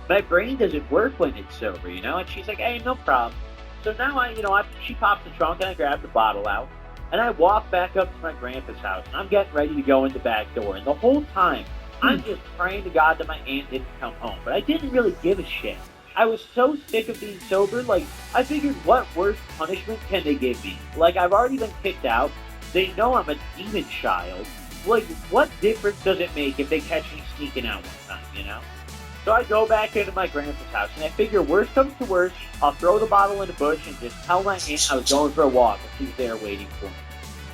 my brain doesn't work when it's sober, you know? And she's like, hey, no problem. So now she pops the trunk and I grab the bottle out and I walk back up to my grandpa's house and I'm getting ready to go in the back door. And the whole time, I'm just praying to God that my aunt didn't come home. But I didn't really give a shit. I was so sick of being sober, like, I figured what worse punishment can they give me? Like, I've already been kicked out. They know I'm a demon child. Like, what difference does it make if they catch me sneaking out one time, you know? So I go back into my grandpa's house, and I figure worst comes to worst, I'll throw the bottle in the bush and just tell my aunt I was going for a walk and she's there waiting for me.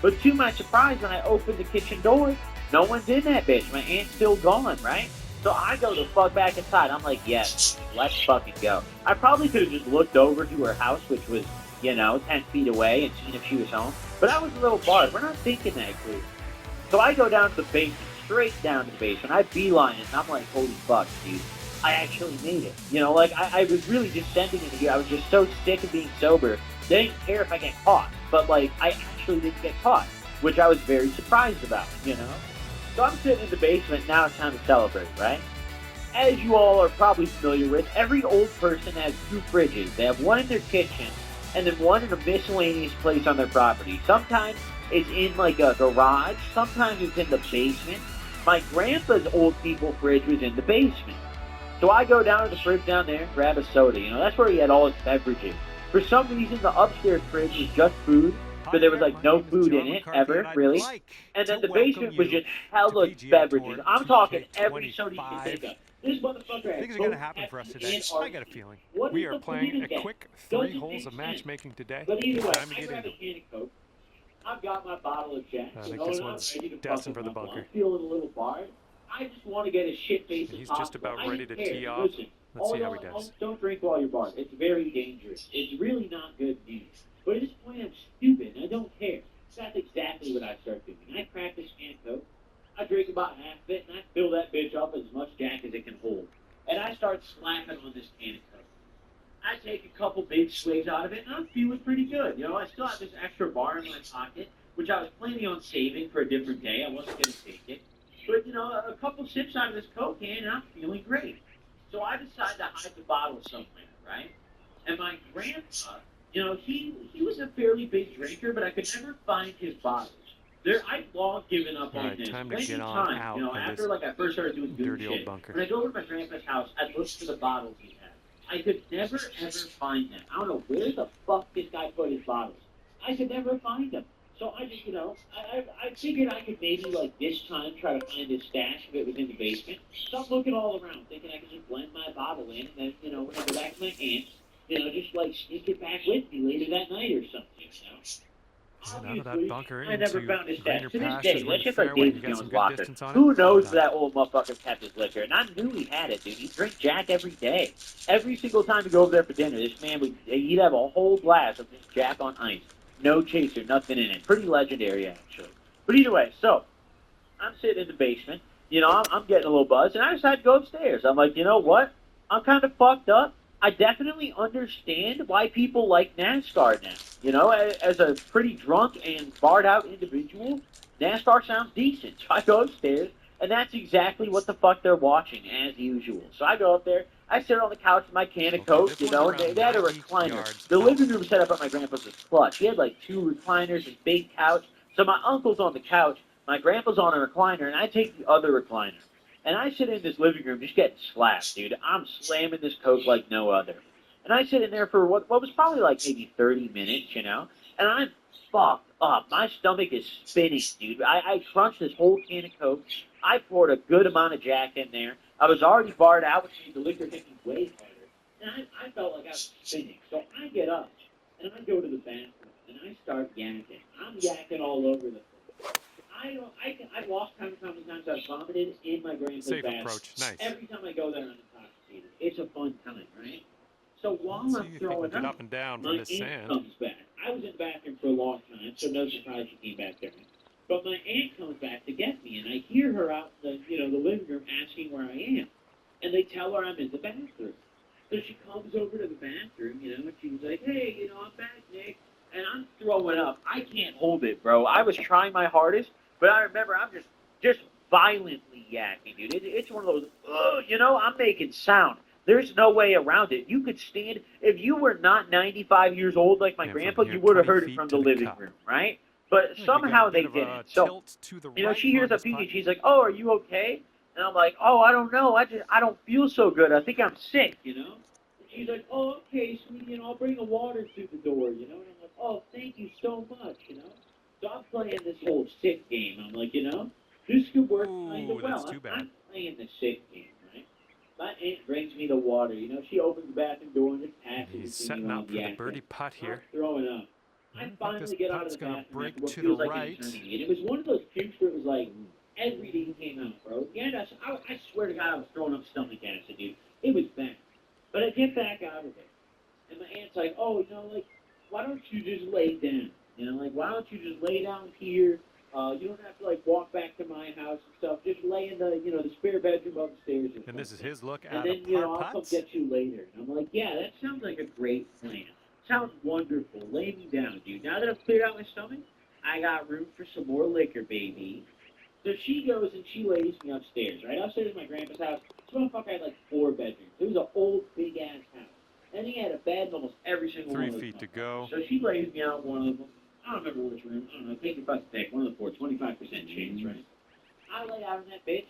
But to my surprise, when I open the kitchen door, no one's in that bitch. My aunt's still gone, right? So I go the fuck back inside. I'm like, yes, let's fucking go. I probably could have just looked over to her house, which was, 10 feet away and seen if she was home. But I was a little barred. We're not thinking that clear. So I go down to the basement, straight down to the basement. I beeline it, and I'm like, holy fuck, dude. I actually made it. I was really just sending it here. I was just so sick of being sober. They didn't care if I get caught. But, I actually didn't get caught, which I was very surprised about, So I'm sitting in the basement. Now it's time to celebrate, right? As you all are probably familiar with, every old person has two fridges. They have one in their kitchen and then one in a miscellaneous place on their property. Sometimes it's in, a garage. Sometimes it's in the basement. My grandpa's old people fridge was in the basement. So I go down to the fridge down there and grab a soda. That's where he had all his beverages. For some reason, the upstairs fridge was just food, but there was no food in it, ever, really. And then the basement was just hella beverages. I'm talking every soda you can think of. This motherfucker had Things are going to happen for us today. I got a feeling. We are playing a quick 3 holes of matchmaking today. But either way, Time to I get grab a into can of Coke. I've got my bottle of Jack. I think this one's destined for the bunker. I'm feeling a little barred. I just want to get as shit-faced as He's possible. just about ready to care. tee off. Listen, Let's see how he does. Don't drink while you're barred. It's very dangerous. It's really not good news. But at this point, I'm stupid, and I don't care. That's exactly what I start doing. I crack this can of Coke. I drink about half of it, and I fill that bitch up as much Jack as it can hold. And I start slapping on this can of Coke. I take a couple big swigs out of it, and I'm feeling pretty good. I still have this extra bar in my pocket, which I was planning on saving for a different day. I wasn't going to take it. But, a couple sips out of this Coke can, and I'm feeling great. So I decide to hide the bottle somewhere, right? And my grandpa, he was a fairly big drinker, but I could never find his bottles. I'd long given up on this. Time to get on out after I first started doing good shit. When I go over to my grandpa's house, I'd look for the bottles he had. I could never ever find them. I don't know where the fuck this guy put his bottles. I could never find them. So I just, I figured I could maybe this time try to find his stash if it was in the basement. So I'm looking all around, thinking I could just blend my bottle in, and then when I go back to my aunt's, just sneak it back with me later that night or something. Out of that bunker I never found his stash. To this day, let's just like fairway, David Jones' locker. Who knows that old motherfucker kept his liquor? And I knew he had it, dude. He'd drink Jack every day. Every single time we go over there for dinner, this man he'd have a whole glass of this Jack on ice. No chaser, nothing in it. Pretty legendary, actually. But either way, so I'm sitting in the basement. I'm getting a little buzzed, and I decided to go upstairs. I'm like, you know what? I'm kind of fucked up. I definitely understand why people like NASCAR now. As a pretty drunk and barred out individual, NASCAR sounds decent. So I go upstairs, and that's exactly what the fuck they're watching, as usual. So I go up there, I sit on the couch with my can of Coke, and they had a recliner. The living room set up at my grandpa's was clutch. He had 2 recliners, this big couch. So my uncle's on the couch, my grandpa's on a recliner, and I take the other recliner. And I sit in this living room just getting slapped, dude. I'm slamming this Coke like no other. And I sit in there for what was probably maybe 30 minutes, and I'm fucked up. My stomach is spinning, dude. I crunched this whole can of Coke. I poured a good amount of Jack in there. I was already barred out, which means the liquor hit me way harder. And I felt like I was spinning. So I get up, and I go to the bathroom, and I start yakking. I'm yakking all over the place. I've lost count of how many times I've vomited in my grandpa's bathroom. Approach. Nice. Every time I go there, I'm intoxicated. It's a fun time, right? So while I'm throwing up, up and down my aunt aunt comes back. I was in the bathroom for a long time, so no surprise she came back there. But my aunt comes back to get me, and I hear her out in the living room asking where I am. And they tell her I'm in the bathroom. So she comes over to the bathroom, and she's like, hey, I'm back, Nick. And I'm throwing up. I can't hold it, bro. I was trying my hardest, but I remember I'm just violently yakking, dude. It's one of those, I'm making sound. There's no way around it. You could stand, if you were not 95 years old like my grandpa, you would have heard it from the living room, right? But somehow they didn't. So, she hears a puking. She's like, "Oh, are you okay?" And I'm like, "Oh, I don't know. I don't feel so good. I think I'm sick, And she's like, "Oh, okay, sweetie, I'll bring the water through the door, And I'm like, "Oh, thank you so much, So I'm playing this whole sick game. I'm like, this could work kind of well. I'm playing the sick game, right? My aunt brings me the water, She opens the bathroom door and just passes it to me. He's setting up for the birdie putt here. I'm throwing up. I finally get out of the bathroom after what feels like an eternity. And it was one of those pukes where it was like everything came out, bro. Yeah, I swear to God, I was throwing up stomach acid, dude. It was bad. But I get back out of it. And my aunt's like, "Oh, why don't you just lay down? Why don't you just lay down here? You don't have to, walk back to my house and stuff. Just lay in the spare bedroom upstairs." And this is his look at and then, I'll come get you later. And I'm like, yeah, that sounds like a great plan. Sounds wonderful. Lay me down, dude. Now that I've cleared out my stomach, I got room for some more liquor, baby. So she goes and she lays me upstairs, right? Upstairs in my grandpa's house. This motherfucker had 4 bedrooms. It was an old, big-ass house. And he had a bed in almost every single one of them. 3 feet to go. So she lays me out in one of them. I don't remember which room. I don't know. Take your butt pick. One of the 4, 25% chance, right? I lay out in that bitch.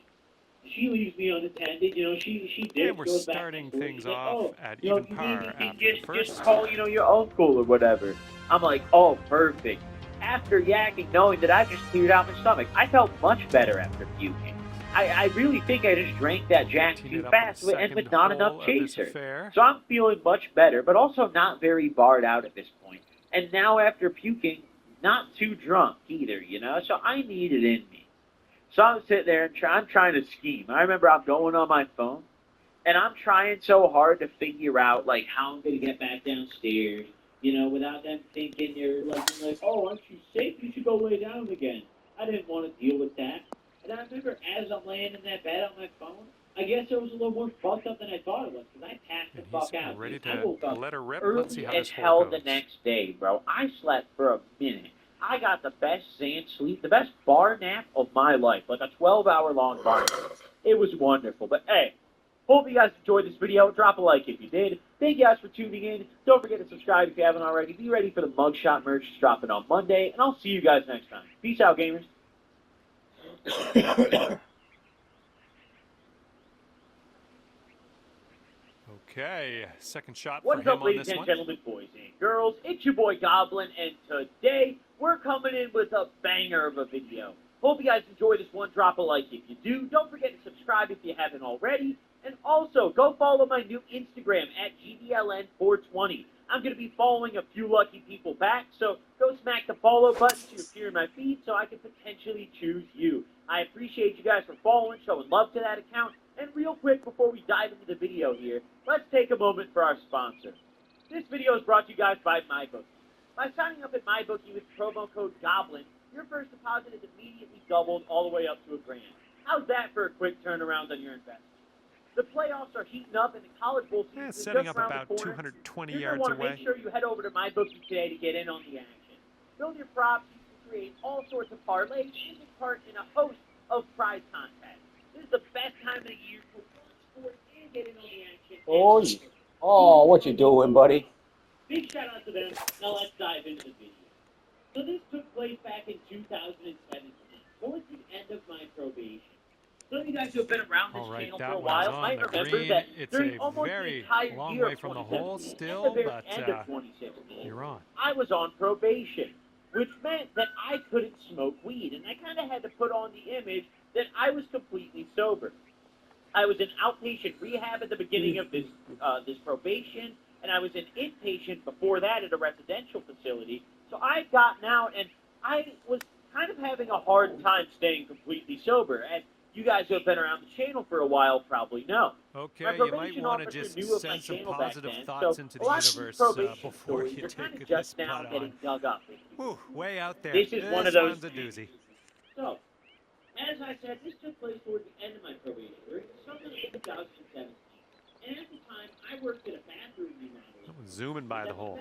She leaves me unattended. She did. And we're starting things off at even par after the first. Just call, your uncle or whatever. I'm like, oh, perfect. After yakking, knowing that I just cleared out my stomach, I felt much better after puking. I really think I just drank that Jack too fast and with not enough chaser. So I'm feeling much better, but also not very barred out at this point. And now after puking, not too drunk either, So I need it in me. So I'm sitting there and I'm trying to scheme. I remember I'm going on my phone, and I'm trying so hard to figure out, how I'm going to get back downstairs, without them thinking you're like, "Oh, aren't you sick? You should go lay down again." I didn't want to deal with that. And I remember as I'm laying in that bed on my phone, I guess it was a little more fucked up than I thought it was, because I passed the fuck out. Ready I woke up let her rip. early Let's see how as this hell goes. the next day, bro. I slept for a minute. I got the best sand sleep, the best bar nap of my life, like a 12-hour-long bar nap. It was wonderful. But, hey, hope you guys enjoyed this video. Drop a like if you did. Thank you guys for tuning in. Don't forget to subscribe if you haven't already. Be ready for the mugshot merch dropping on Monday, and I'll see you guys next time. Peace out, gamers. Okay, second shot What for is him up, on ladies this and one. gentlemen, boys and girls? It's your boy Goblin, and today we're coming in with a banger of a video. Hope you guys enjoy this one. Drop a like if you do. Don't forget to subscribe if you haven't already. And also, go follow my new Instagram at GDLN420. I'm going to be following a few lucky people back, so go smack the follow button to appear in my feed so I can potentially choose you. I appreciate you guys for following, showing love to that account. And real quick, before we dive into the video here, let's take a moment for our sponsor. This video is brought to you guys by MyBookie. By signing up at MyBookie with promo code GOBLIN, your first deposit is immediately doubled all the way up to $1,000. How's that for a quick turnaround on your investment? The playoffs are heating up, and the college bowl season is setting just up around about the corner. 220 You're yards going to away. make sure you head over to MyBookie today to get in on the action. Build your props, you can create all sorts of parlays, and take part in a host of prize contests. This is the best time of the year to watch sports and get in on the action. Oh, what you doing, buddy? Big shout out to them. Now let's dive into the video. So this took place back in 2017, towards the end of my probation. Some of you guys who have been around this channel for a while might remember that during almost the entire year of 2017, at the very end of 2016, you're on. I was on probation, which meant that I couldn't smoke weed, and I kind of had to put on the image that I was completely sober. I was in outpatient rehab at the beginning of this probation, and I was an inpatient before that at a residential facility. So I had gotten out, and I was kind of having a hard time staying completely sober. And you guys who have been around the channel for a while probably know. Okay, you might want to just send some positive thoughts into the universe before you take this pot on. Dug up. Whew, way out there. This is one of those one's a doozy. So, as I said, this took place toward the end of my probation, during the summer of 2017. And at the time, I worked at a bathroom remodeling. Zooming by the hole.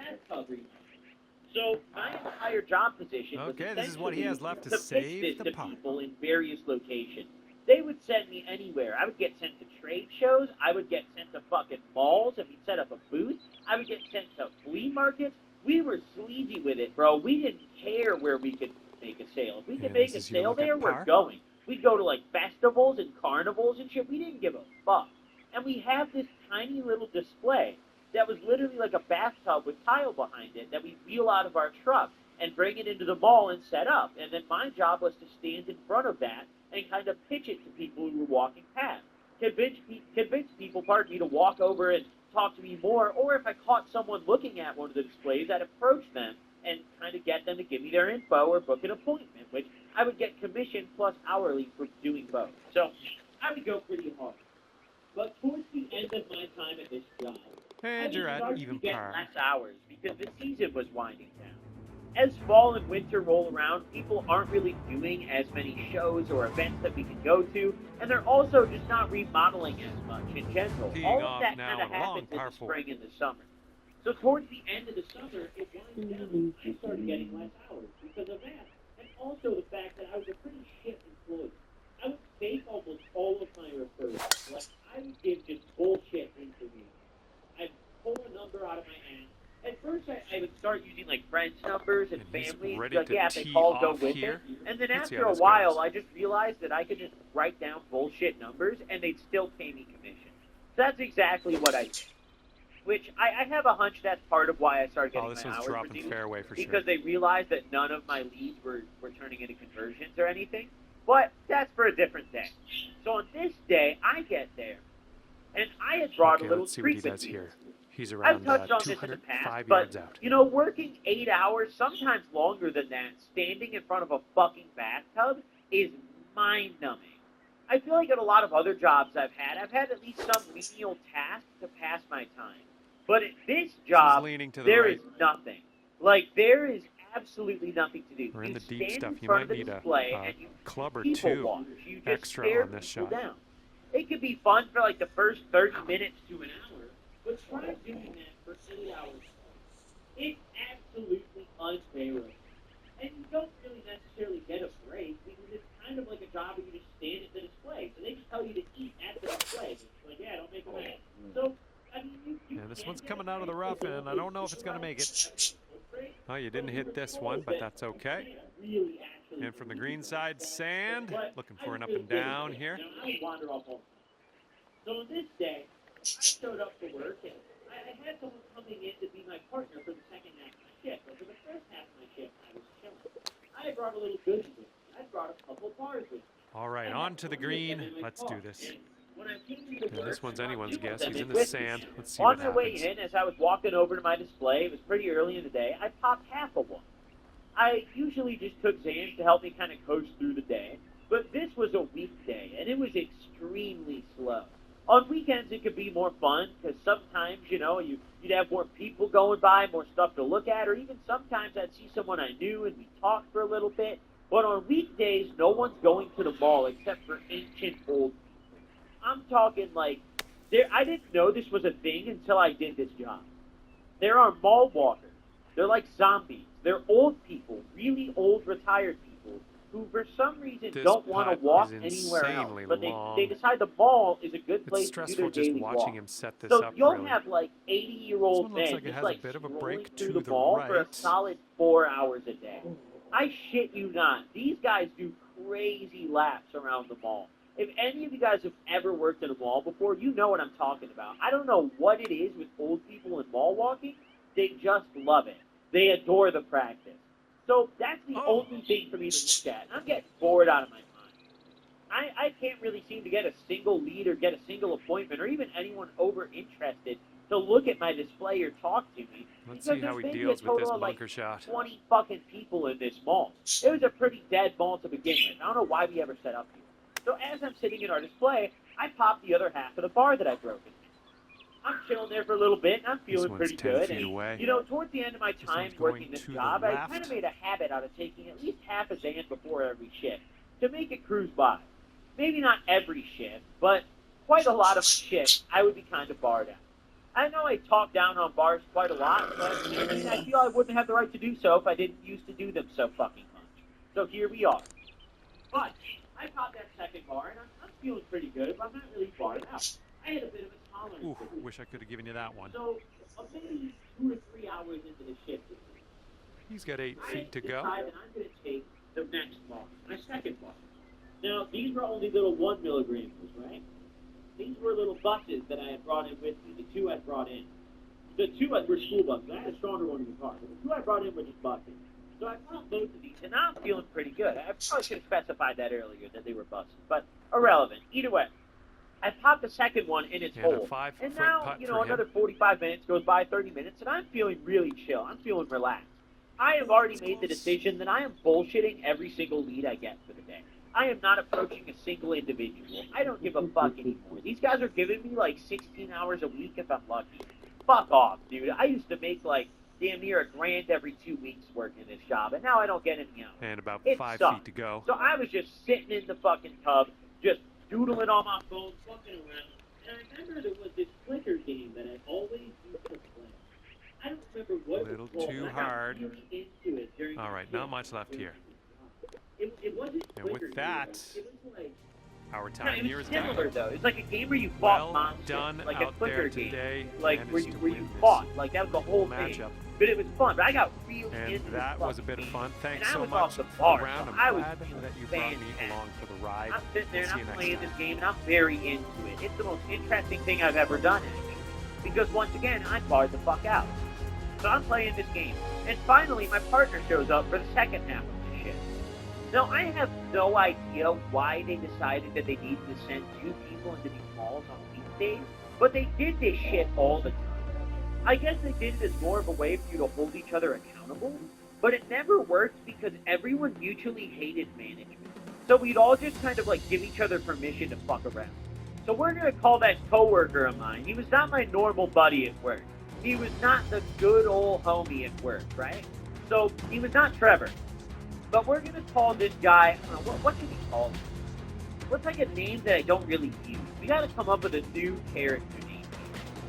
So my entire job position was this is what he has left to fix save this the to pot. people in various locations. They would send me anywhere. I would get sent to trade shows. I would get sent to fucking malls if we set up a booth. I would get sent to flea markets. We were sleazy with it, bro. We didn't care where we could make a sale. If we could make a sale there, we're going. We'd go to, like, festivals and carnivals and shit. We didn't give a fuck. And we have this tiny little display that was literally like a bathtub with tile behind it that we wheel out of our truck and bring it into the mall and set up. And then my job was to stand in front of that and kind of pitch it to people who were walking past. Convince people, pardon me, to walk over and talk to me more, or if I caught someone looking at one of the displays, I'd approach them and kind of get them to give me their info or book an appointment, which I would get commission plus hourly for doing both. So I would go pretty hard. But towards the end of my time at this job, and you're at even par. Less hours because the season was winding down. As fall and winter roll around, people aren't really doing as many shows or events that we can go to, and they're also just not remodeling as much in general. All of that kind of happens in the spring and the summer. So towards the end of the summer, it winds down. I started getting less hours because of that, and also the fact that I was a pretty shit employee. I would fake almost all of my referrals. Like, I would give just bullshit interviews. I'd pull a number out of my ass. At first, I would start using, like, friends' numbers and family. Like, yeah, if they call, go with it. And then after a while, I just realized that I could just write down bullshit numbers, and they'd still pay me commission. So that's exactly what I did. Which, I have a hunch that's part of why I started getting my hours reduced. Fairway for because they realized that none of my leads were turning into conversions or anything. But that's for a different day. So on this day, I get there, and I had brought a little treat with me. Here. He's around I've touched on this in the past, but, you know, working 8 hours, sometimes longer than that, standing in front of a fucking bathtub is mind-numbing. I feel like at a lot of other jobs I've had at least some menial task to pass my time. But at this job, there is nothing. Like, there is absolutely nothing to do. We're in the deep stuff. In you front might of the need display a and you club or people two watch. You just extra stare on this people shot. down. It could be fun for like the first 30 minutes to an hour, but try doing that for 8 hours. It's absolutely unbearable. And you don't really necessarily get a break because it's kind of like a job where you just stand at the display. So they just tell you to eat at the display. It's like, yeah, don't make a mess. So, I mean, you this one's coming out of the rough, and I don't know if it's going to make it. Oh, you didn't hit this one, but that's okay. And from the green side, sand. Looking for an up and down here. So on this day, I showed up for work, and I had someone coming in to be my partner for the second half of my shift. But for the first half of my shift, I was chilling. I had brought a little goodie with me. I brought a couple of bars with me. All right, on to the green. Let's do this. Yeah, this one's anyone's guess. He's in the sand. Let's see what happens. On my way in, as I was walking over to my display, it was pretty early in the day, I popped half of one. I usually just took Xans to help me kind of coach through the day, but this was a weekday, and it was extremely slow. On weekends, it could be more fun, because sometimes, you know, you'd have more people going by, more stuff to look at, or even sometimes I'd see someone I knew and we'd talk for a little bit. But on weekdays, no one's going to the mall except for ancient old people. I'm talking like, I didn't know this was a thing until I did this job. There are mall walkers. They're like zombies. They're old people, really old retired people, who for some reason don't want to walk anywhere else. But they decide the mall is a good place to do their daily walk. Him set this so up, you'll really. have like 80-year-old men like just like a bit of a strolling break through to the mall for a right. solid 4 hours a day. I shit you not. These guys do crazy laps around the mall. If any of you guys have ever worked in a mall before, you know what I'm talking about. I don't know what it is with old people in mall walking. They just love it. They adore the practice. So that's the only thing for me to look at. I'm getting bored out of my mind. I can't really seem to get a single lead or get a single appointment or even anyone over interested to look at my display or talk to me. Let's see how he deals with this bunker shot. 20 fucking people in this mall. It was a pretty dead mall to begin with. I don't know why we ever set up here. So as I'm sitting in our display, I pop the other half of the bar that I've broken. I'm chilling there for a little bit, and I'm feeling pretty good. And, you know, towards the end of my time working this job, I kind of made a habit out of taking at least half a Xan before every shift to make it cruise by. Maybe not every shift, but quite a lot of my shifts, I would be kind of barred out. I know I talk down on bars quite a lot, but I mean, I feel I wouldn't have the right to do so if I didn't used to do them so fucking much. So here we are. But I popped that second bar, and I'm feeling pretty good, but I'm not really barred out. I had a bit of a tolerance. Ooh, wish I could have given you that one. So maybe 2 or 3 hours into the shift, He's got 8 feet to I go. decided I'm going to take the next bar, my second bar. Now, these were only little 1 milligrams, right? These were little buses that I had brought in with me, the 2 I brought in. The 2 were school buses. I had a stronger one in the car, but the 2 I brought in were just buses. So I popped both of these, and now I'm feeling pretty good. I probably should have specified that earlier, that they were buses, but irrelevant. Either way, I popped the second one in its hole. And now, another 45 minutes goes by, 30 minutes, and I'm feeling really chill. I'm feeling relaxed. I have already made the decision that I am bullshitting every single lead I get for the day. I am not approaching a single individual. I don't give a fuck anymore. These guys are giving me like 16 hours a week if I'm lucky. Fuck off, dude. I used to make like damn near $1,000 every 2 weeks working this job, and now I don't get any else. And about it 5 sucks. feet to go. So I was just sitting in the fucking tub, just doodling on my phone, fucking around. And I remember there was this clicker game that I always used to play. I don't remember what it was called. Too hard. Really into it during All right, not much left here. It wasn't and with that, it was like, our time here is done. similar though. It's like a game where you fought monsters, done like a out clicker there game, today. like where you fought. Like that was the whole thing. Matchup. But it was fun. But I got real And into that this was a bit of fun. Thanks and I so was much off the for bar, the round. so I'm I was glad that you brought me fantastic. along for the ride. I'm sitting there We'll and see you I'm next playing time. this game and I'm very into it. It's the most interesting thing I've ever done, actually. Because once again, I'm barred the fuck out. So I'm playing this game. And finally, my partner shows up for the second half of the shift. Now, I have no idea why they decided that they needed to send 2 people into these malls on weekdays, but they did this shit all the time. I guess they did it as more of a way for you to hold each other accountable, but it never worked because everyone mutually hated management. So we'd all just kind of like give each other permission to fuck around. So we're going to call that coworker of mine. He was not my normal buddy at work. He was not the good old homie at work, right? So he was not Trevor. But we're going to call this guy, what should we call him? What's like a name that I don't really use? We got to come up with a new character name.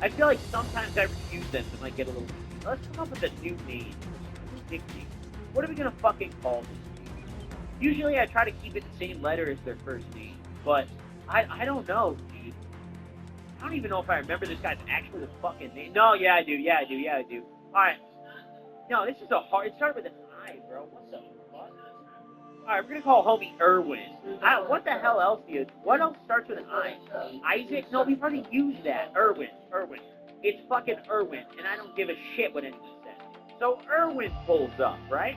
I feel like sometimes I reuse them and might get a little... Let's come up with a new name. A new nickname. What are we going to fucking call this? Usually I try to keep it the same letter as their first name. But I don't know, dude. I don't even know if I remember this guy's actual fucking name. No, yeah, I do. Alright. No, this is a hard... It started with an I, bro. What the fuck? Alright, we're gonna call homie Irwin. What the hell else do you... What else starts with an I? Isaac? No, we've already used that. Irwin. It's fucking Irwin, and I don't give a shit what anyone says. So Irwin pulls up, right?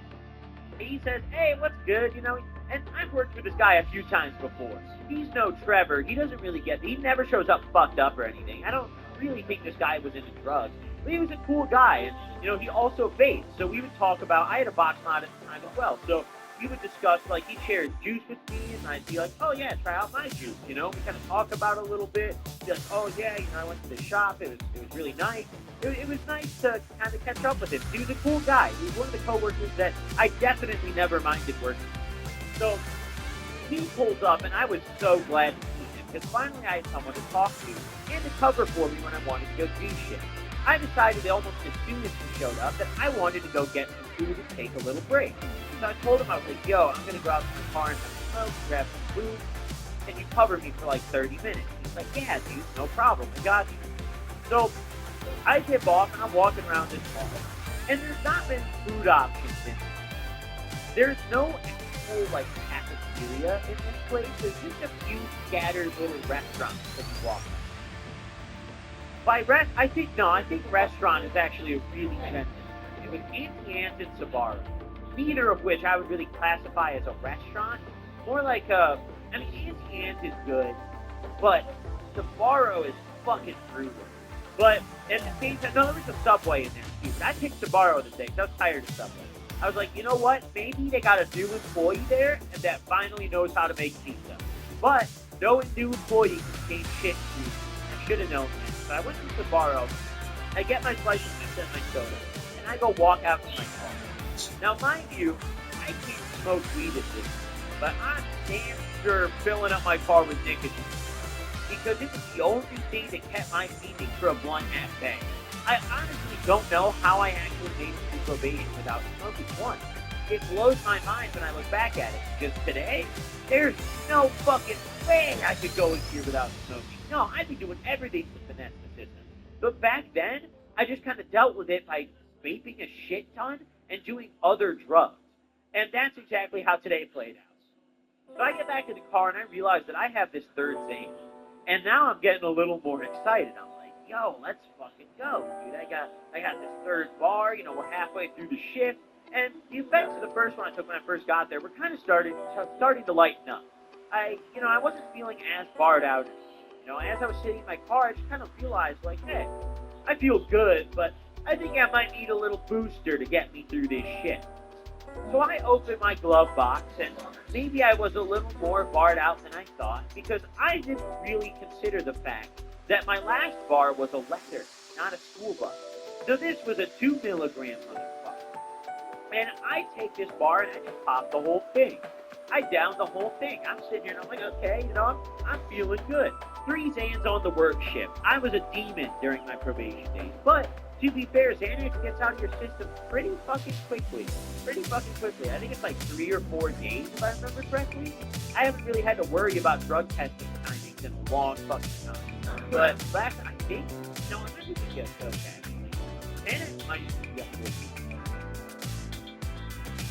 He says, hey, what's good? And I've worked with this guy a few times before. He's no Trevor. He doesn't really get... He never shows up fucked up or anything. I don't really think this guy was into drugs. But he was a cool guy, and, he also vaped. So we would talk about... I had a box mod at the time as well, so... We would discuss, like, he shared juice with me, and I'd be like, oh, yeah, try out my juice, We kind of talk about it a little bit. Just, oh, yeah, I went to the shop. It was really nice. It was nice to kind of catch up with him. He was a cool guy. He was one of the coworkers that I definitely never minded working with. So he pulls up, and I was so glad to see him, because finally I had someone to talk to and to cover for me when I wanted to go do shit. I decided almost as soon as he showed up that I wanted to go get some food and take a little break. So I told him, I was like, yo, I'm going to go out to the car and have a smoke, grab some food. Can you cover me for like 30 minutes? He's like, yeah, dude, no problem. I got you. So I tip off and I'm walking around this mall. And there's not many food options in it. There's no actual like cafeteria in this place. There's just a few scattered little restaurants that you walk by. I think restaurant is actually a really sentence. It was Auntie Anne's and Sbarro. Neither of which I would really classify as a restaurant. More like Auntie Anne's is good, but Sbarro is fucking brutal. But at the same time, no, there was a Subway in there too. But I picked Sbarro today because I was tired of Subway. I was like, you know what? Maybe they got a new employee there and that finally knows how to make pizza. But no new employee can change shit to me. I should have known that. So I went to Sbarro. I get my slice of pizza and my soda, and I go walk out to my car. Now, mind you, I can't smoke weed at this, but I'm damn sure filling up my car with nicotine because it was the only thing that kept my feeding for a blunt half day. I honestly don't know how I actually made it through probation without smoking one. it blows my mind when I look back at it. Because today, there's no fucking way I could go in here without smoking. No, I'd be doing everything to finesse the system. But back then, I just kind of dealt with it by vaping a shit ton and doing other drugs. And that's exactly how today played out. So I get back in the car and I realize that I have this third Zane. And now I'm getting a little more excited. I'm like, yo, let's fucking go, dude. I got this third bar, we're halfway through the shift. And the effects of the first one I took when I first got there were kind of starting to lighten up. I wasn't feeling as barred out. As I was sitting in my car, I just kind of realized, like, hey, I feel good, but I think I might need a little booster to get me through this shit. So I opened my glove box, and maybe I was a little more barred out than I thought, because I didn't really consider the fact that my last bar was a letter, not a school bus. So this was a 2 milligram motherfucker. And I take this bar and I just pop the whole thing. I downed the whole thing. I'm sitting here and I'm like, okay, I'm feeling good. 3 Xans on the work shift. I was a demon during my probation days. But to be fair, Xanax gets out of your system pretty fucking quickly. I think it's like 3 or 4 days, if I remember correctly. I haven't really had to worry about drug testing timings in a long fucking time. But back, I think, no, I'm not even just okay. Xanax might be up with me.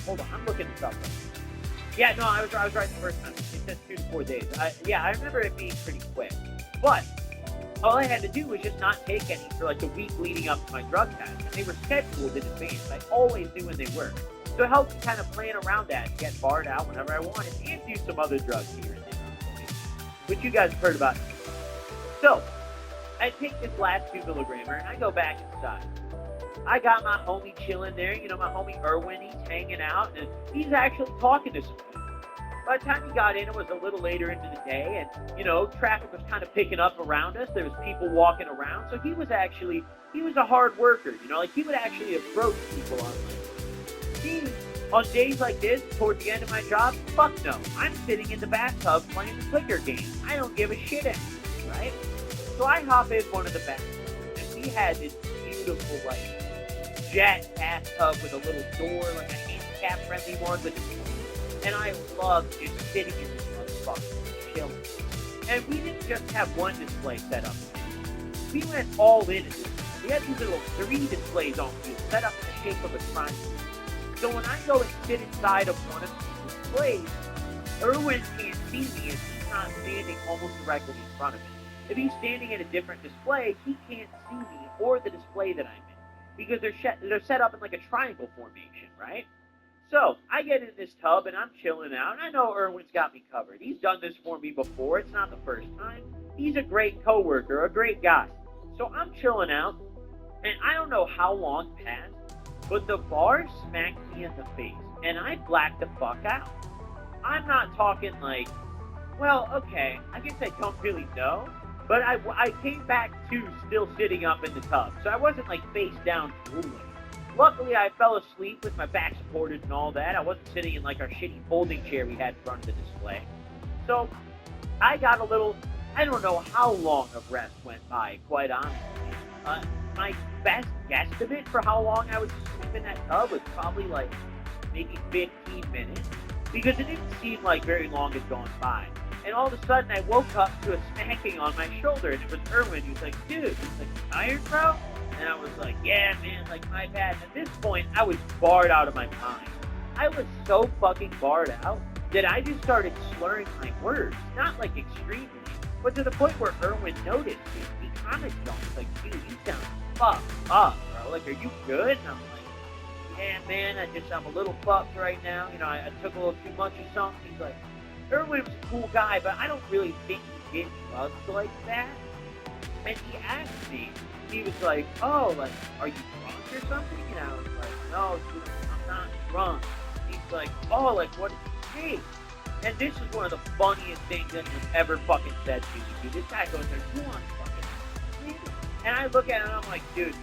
Hold on, I'm looking this up. Yeah, no, I was right the first time. It says 2 to 4 days. I remember it being pretty quick. But all I had to do was just not take any for like the week leading up to my drug test. And they were scheduled in advance. I always knew when they were. So it helped me kind of plan around that and get barred out whenever I wanted and do some other drugs here and there, which you guys have heard about. So I take this last 2 milligrammer and I go back inside. I got my homie chilling there, my homie Erwin, he's hanging out, and he's actually talking to some people. By the time he got in, it was a little later into the day, and, traffic was kind of picking up around us. There was people walking around, so he was a hard worker, he would actually approach people on days like this, toward the end of my job, fuck no. I'm sitting in the bathtub playing the clicker game. I don't give a shit anymore, right? So I hop in one of the bathrooms, and he had this beautiful, jet bathtub with a little door, like a handicap-friendly one and I loved just sitting in this motherfucker, chilling. And we didn't just have one display set up. We went all in it. We had these little 3 displays on wheels set up in the shape of a triangle. So when I go and sit inside of one of these displays, Erwin can't see me if he's not standing almost directly in front of him. If he's standing at a different display, he can't see me or the display that I'm in. Because they're set up in like a triangle formation, right? So I get in this tub and I'm chilling out. And I know Erwin's got me covered. He's done this for me before. It's not the first time. He's a great coworker, a great guy. So I'm chilling out, and I don't know how long passed, but the bar smacked me in the face, and I blacked the fuck out. I'm not talking like, well, okay, I guess I don't really know. But I came back to still sitting up in the tub, so I wasn't like face down drooling. Luckily, I fell asleep with my back supported and all that. I wasn't sitting in like our shitty folding chair we had in front of the display. So I got a little, I don't know how long of rest went by, quite honestly. My best guesstimate for how long I was asleep in that tub was probably like maybe 15 minutes, because it didn't seem like very long had gone by. And all of a sudden, I woke up to a smacking on my shoulder, and it was Erwin. He was like, dude, tired, bro? And I was like, yeah, man, my bad. And at this point, I was barred out of my mind. I was so fucking barred out that I just started slurring my words. Not like extremely, but to the point where Erwin noticed me. He commented on me, like, dude, you sound fucked up, bro. Like, are you good? And I'm like, yeah, man, I'm a little fucked right now. I took a little too much or something. He's like, Erwin was a cool guy, but I don't really think he did drugs like that. And he asked me, he was like, oh, are you drunk or something? And I was like, no, dude, I'm not drunk. He's like, oh, what did you take? And this is one of the funniest things that he's ever fucking said to me, dude. This guy goes there, you want fucking... And I look at him and I'm like, dude,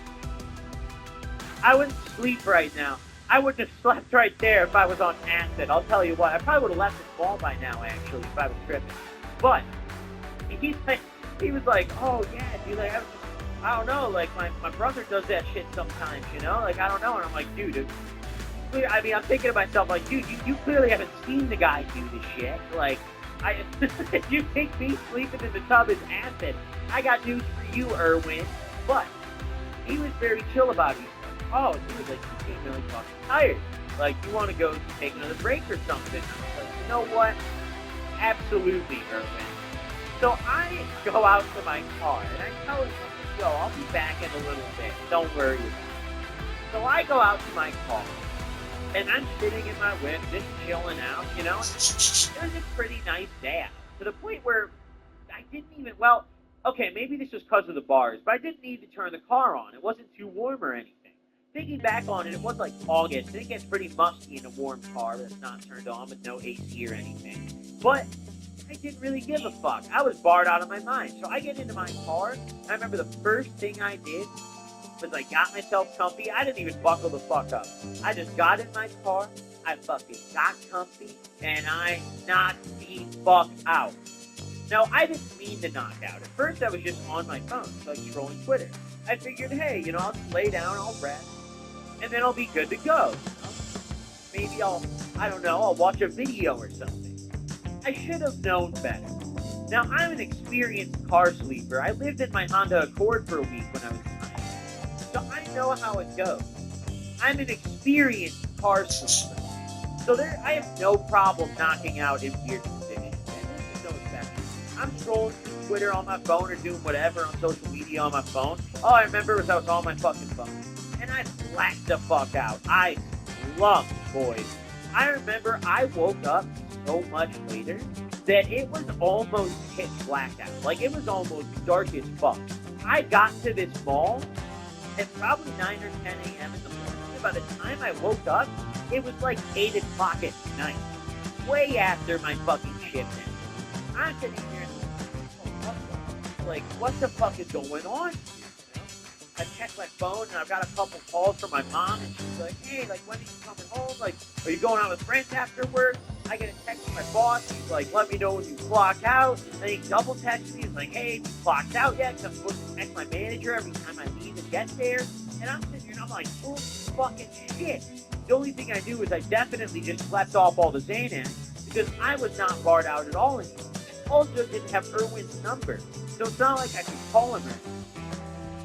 I wouldn't sleep right now. I wouldn't have slept right there if I was on acid. I'll tell you what. I probably would have left this ball by now, actually, if I was tripping. But he was like, oh, yeah, dude, I don't know, my brother does that shit sometimes, I don't know. And I'm like, dude, I mean, I'm thinking to myself, like, dude, you clearly haven't seen the guy do this shit. Like, you think me sleeping in the tub is acid. I got news for you, Irwin. But he was very chill about it. He's like, oh, dude, like, you seem really fucking tired. Like, you want to go take another break or something. I was like, you know what? Absolutely, Irwin. So I go out to my car, and I tell him, yo, I'll be back in a little bit. Don't worry about it. So I go out to my car, and I'm sitting in my whip, just chilling out, you know? It was a pretty nice day out, to the point where I didn't even, well, okay, maybe this was because of the bars, but I didn't need to turn the car on. It wasn't too warm or anything. Thinking back on it, it was like August, and it gets pretty musty in a warm car that's not turned on with no AC or anything. But I didn't really give a fuck. I was barred out of my mind. So I get into my car, and I remember the first thing I did was I got myself comfy. I didn't even buckle the fuck up. I just got in my car, I fucking got comfy, and I knocked the fuck out. Now, I didn't mean to knock out. At first, I was just on my phone, like scrolling Twitter. I figured, hey, you know, I'll just lay down, I'll rest, and then I'll be good to go. You know? Maybe I'll watch a video or something. I should have known better. Now, I'm an experienced car sleeper. I lived in my Honda Accord for a week when I was tiny, so I know how it goes. I'm an experienced car sleeper, so I have no problem knocking out in weird conditions. And this is no exception. I'm scrolling through Twitter on my phone or doing whatever on social media on my phone. All I remember was I was on my fucking phone, and I blacked the fuck out. I slumped, boys. I remember I woke up so much later that it was almost pitch black out. Like, it was almost dark as fuck. I got to this mall at probably 9 or 10 a.m. in the morning. By the time I woke up, it was like 8 o'clock at night. Way after my fucking shift ended. I'm sitting here what the fuck is going on? I checked my phone, and I've got a couple calls from my mom, and she's like, hey, like, when are you coming home? Like, are you going out with friends after work? I get a text from my boss. He's like, let me know when you clock out. Then he double texts me. He's like, hey, have you clocked out yet? Because I'm supposed to text my manager every time I leave and get there. And I'm sitting here, and I'm like, holy fucking shit. The only thing I knew is I definitely just slept off all the Xanax, because I was not barred out at all anymore. And also didn't have Irwin's number. So it's not like I could call him or anything.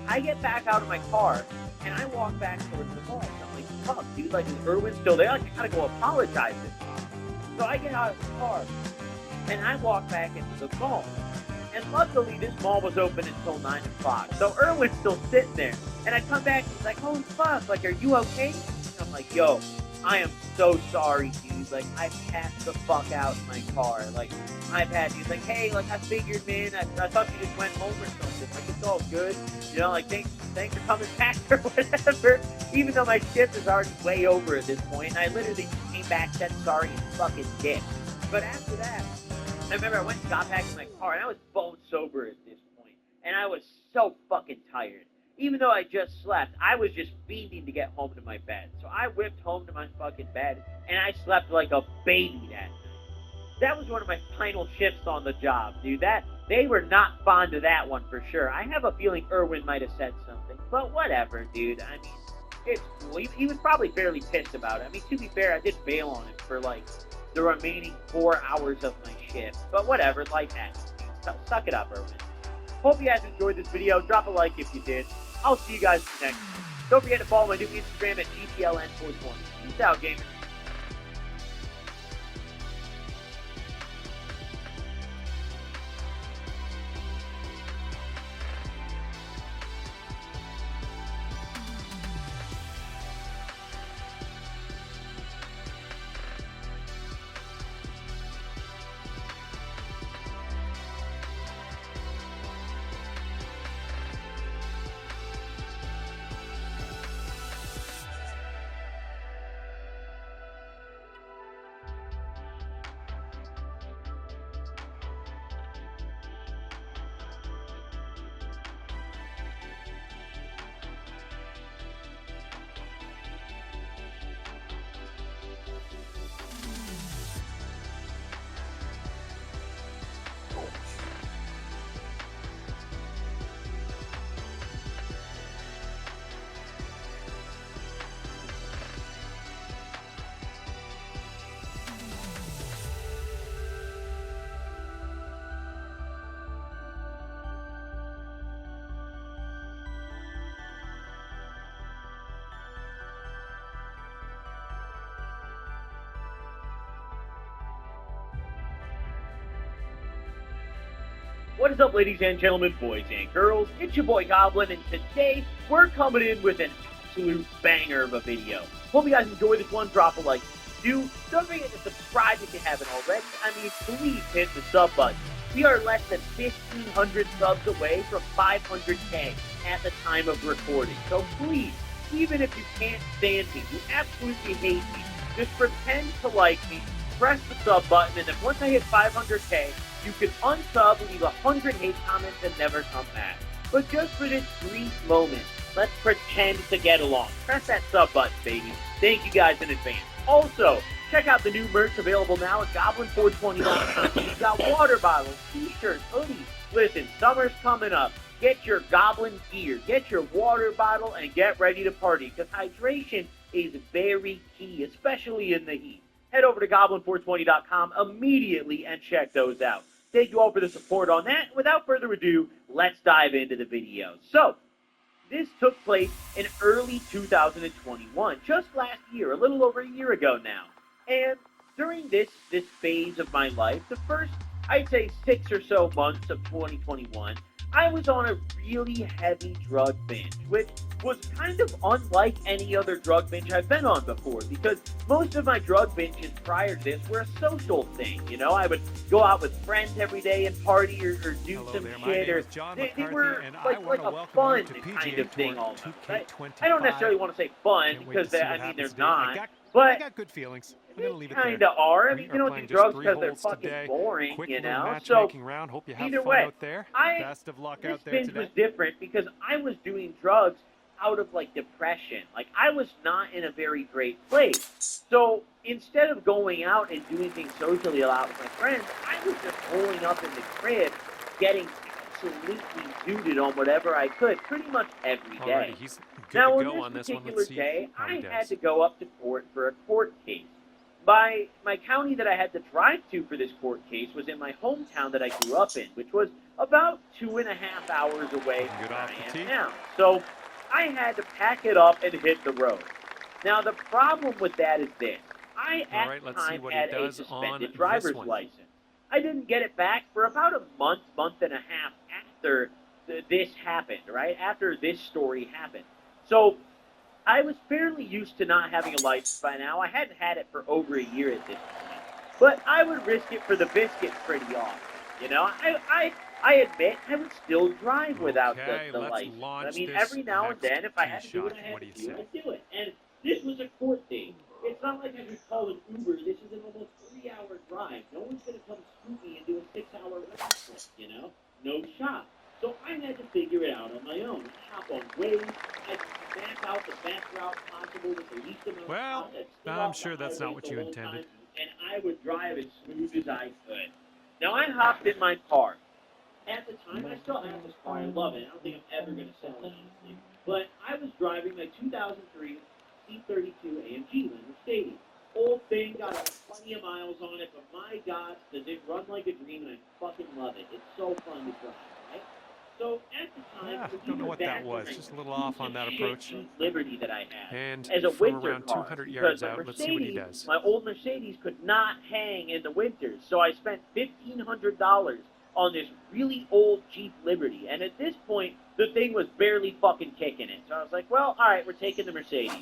I get back out of my car, and I walk back towards the mall. And I'm like, fuck, dude, like, is Irwin still there? Like, I gotta go apologize to him. So I get out of the car, and I walk back into the mall. And luckily, this mall was open until 9 o'clock. So Irwin's still sitting there. And I come back, and he's like, holy fuck, like, are you okay? And I'm like, yo, I am so sorry, dude. Like, I passed the fuck out in my car. Like, he's like, hey, like, I figured, man, I thought you just went home or something. Like, it's all good. You know, like, thanks for coming back or whatever. Even though my shift is already way over at this point. And I literally just came back, said sorry, and fucking dick. But after that, I remember I went and got back in my car, and I was bone sober at this point. And I was so fucking tired. Even though I just slept, I was just fiending to get home to my bed. So I whipped home to my fucking bed, and I slept like a baby that night. That was one of my final shifts on the job, dude. They were not fond of that one for sure. I have a feeling Irwin might have said something, but whatever, dude. I mean, it's cool. He was probably fairly pissed about it. I mean, to be fair, I did bail on him for, like, the remaining 4 hours of my shift. But whatever, life happens, dude. Suck it up, Irwin. Hope you guys enjoyed this video. Drop a like if you did. I'll see you guys next time. Don't forget to follow my new Instagram at GTLN420. Peace out, gamers. What is up, ladies and gentlemen, boys and girls? It's your boy Goblin, and today we're coming in with an absolute banger of a video. Hope you guys enjoy this one. Drop a like if you do. Don't forget to subscribe if you haven't already. Please hit the sub button. We are less than 1,500 subs away from 500K at the time of recording. So please, even if you can't stand me, you absolutely hate me, just pretend to like me, press the sub button, and then once I hit 500K, you can unsub, leave 100 hate comments, and never come back. But just for this brief moment, let's pretend to get along. Press that sub button, baby. Thank you guys in advance. Also, check out the new merch available now at Goblin420.com. We've got water bottles, t-shirts, hoodies. Listen, summer's coming up. Get your Goblin gear, get your water bottle, and get ready to party, because hydration is very key, especially in the heat. Head over to Goblin420.com immediately and check those out. Thank you all for the support on that. Without further ado, let's dive into the video. So, this took place in early 2021, just last year, a little over a year ago now. And during this phase of my life, the first, I'd say 6 or so months of 2021, I was on a really heavy drug binge, which was kind of unlike any other drug binge I've been on before, because most of my drug binges prior to this were a social thing. You know, I would go out with friends every day and party or do some shit, or they were like a fun kind of thing almost. I don't necessarily want to say fun, because they're not, but I got good feelings. they kind of are. I mean, you don't do drugs because they're fucking boring, you know? So, either way, this binge was different because I was doing drugs out of, like, depression. Like, I was not in a very great place. So, instead of going out and doing things socially a lot with my friends, I was just holding up in the crib, getting absolutely zooted on whatever I could pretty much every day. Now, on this particular day, I had to go up to court for a court case. My county that I had to drive to for this court case was in my hometown that I grew up in, which was about 2.5 hours away from where I am now. So I had to pack it up and hit the road. Now, the problem with that is this. I, at the time, had a suspended driver's license. I didn't get it back for about a month and a half after this happened, right? After this story happened. So I was fairly used to not having a license by now. I hadn't had it for over a year at this point. But I would risk it for the biscuit pretty often. You know, I admit I would still drive without the license. But, I mean, every now and then, if I had to do what I had to do, I'd do it. And this was a court date. It's not like I could call an Uber. This is an almost 3-hour drive. No one's going to come scoop me and do a 6-hour round trip, you know? No shot. So I had to figure it out on my own. I hop on Waze. I map out the best route possible with the least amount of Well, I'm sure that's not what you intended. And I would drive as smooth as I could. Now, I hopped in my car. At the time, I still have this car. I love it. I don't think I'm ever going to sell it, honestly. But I was driving my 2003 C32 AMG Mercedes. Old thing, got plenty of miles on it, but my God, does it run like a dream, and I fucking love it. It's so fun to drive, right? So at the time, I don't know what that was. Just a little off on that approach. Liberty that I had and as a from winter around car, 200 yards out, let's see what he does. My old Mercedes could not hang in the winters, so I spent $1,500 on this really old Jeep Liberty. And at this point, the thing was barely fucking kicking it. So I was like, well, all right, we're taking the Mercedes.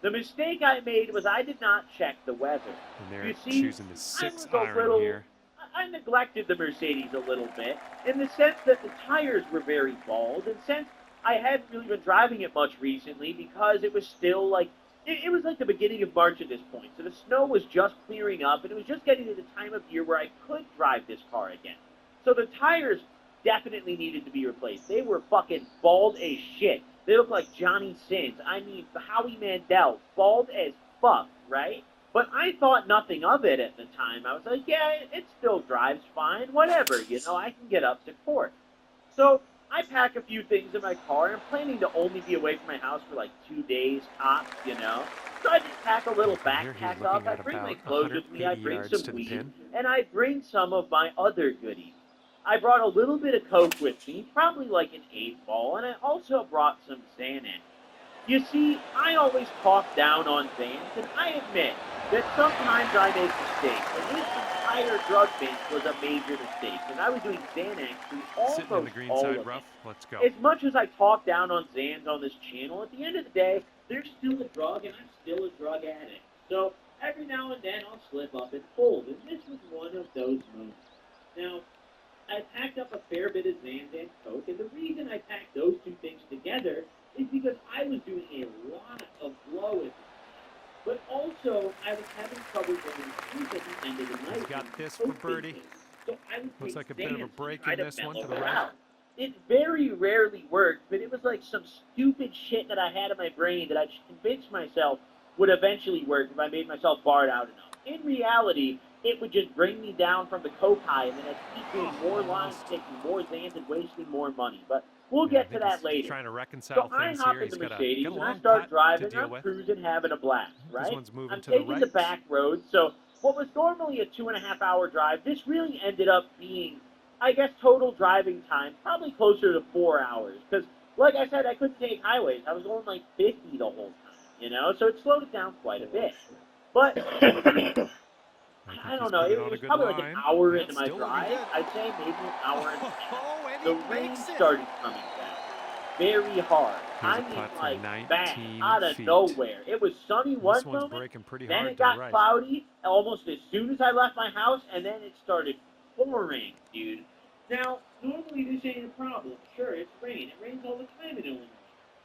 The mistake I made was I did not check the weather. And they're you see, choosing the 6-iron here. I neglected the Mercedes a little bit in the sense that the tires were very bald, and since I hadn't really been driving it much recently because it was still like, it was like the beginning of March at this point, so the snow was just clearing up, and it was just getting to the time of year where I could drive this car again. So the tires definitely needed to be replaced. They were fucking bald as shit. They looked like Johnny Sins. I mean, Howie Mandel, bald as fuck, right? But I thought nothing of it at the time. I was like, yeah, it still drives fine, whatever, you know, I can get up to court. So I pack a few things in my car, and I'm planning to only be away from my house for like 2 days tops, you know. So I just pack a little backpack up, I bring my clothes with me, I bring some weed, and I bring some of my other goodies. I brought a little bit of Coke with me, probably like an 8 ball, and I also brought some Xanax. You see, I always talk down on Zans, and I admit that sometimes I make mistakes. And this entire drug binge was a major mistake, and I was doing Xanax through Sitting in the almost green all side of it. rough. Let's go. As much as I talk down on Zans on this channel, at the end of the day, they're still a drug, and I'm still a drug addict. So every now and then I'll slip up and fold, and this was one of those moments. Now, I packed up a fair bit of Xans and Coke, and the reason I packed those two things together is because I was doing a lot of blow at the time. But also, I was having trouble going to sleep at the end of the night. He's got this for birdie. So I would Looks take like a bit of a Xans break try in this one to the mellow right. out. It very rarely worked, but it was like some stupid shit that I had in my brain that I convinced myself would eventually work if I made myself barred out enough. In reality, it would just bring me down from the coke high, and then I'd keep doing more lines, taking more Xans, and wasting more money. But we'll get to that later. Trying to So reconcile I things hop here. in He's the got a Mercedes, and I long start putt to driving, and deal I'm with. cruising, having a blast, right? This one's moving I'm to the taking right. the back road, so what was normally a 2.5-hour drive, this really ended up being, I guess, total driving time, probably closer to 4 hours. Because, like I said, I couldn't take highways. I was going like 50 the whole time, so it slowed it down quite a bit. But I don't know. It was probably like an hour into my drive. I'd say maybe an hour and a half. The rain started coming down very hard. Here's I a mean, putt for like, 19 bang, out of feet. nowhere. It was sunny This one one's moment, breaking pretty then hard it to the got right. cloudy almost as soon as I left my house, and then it started pouring, dude. Now, normally this ain't a problem. Sure, it's rain. It rains all the time in Illinois.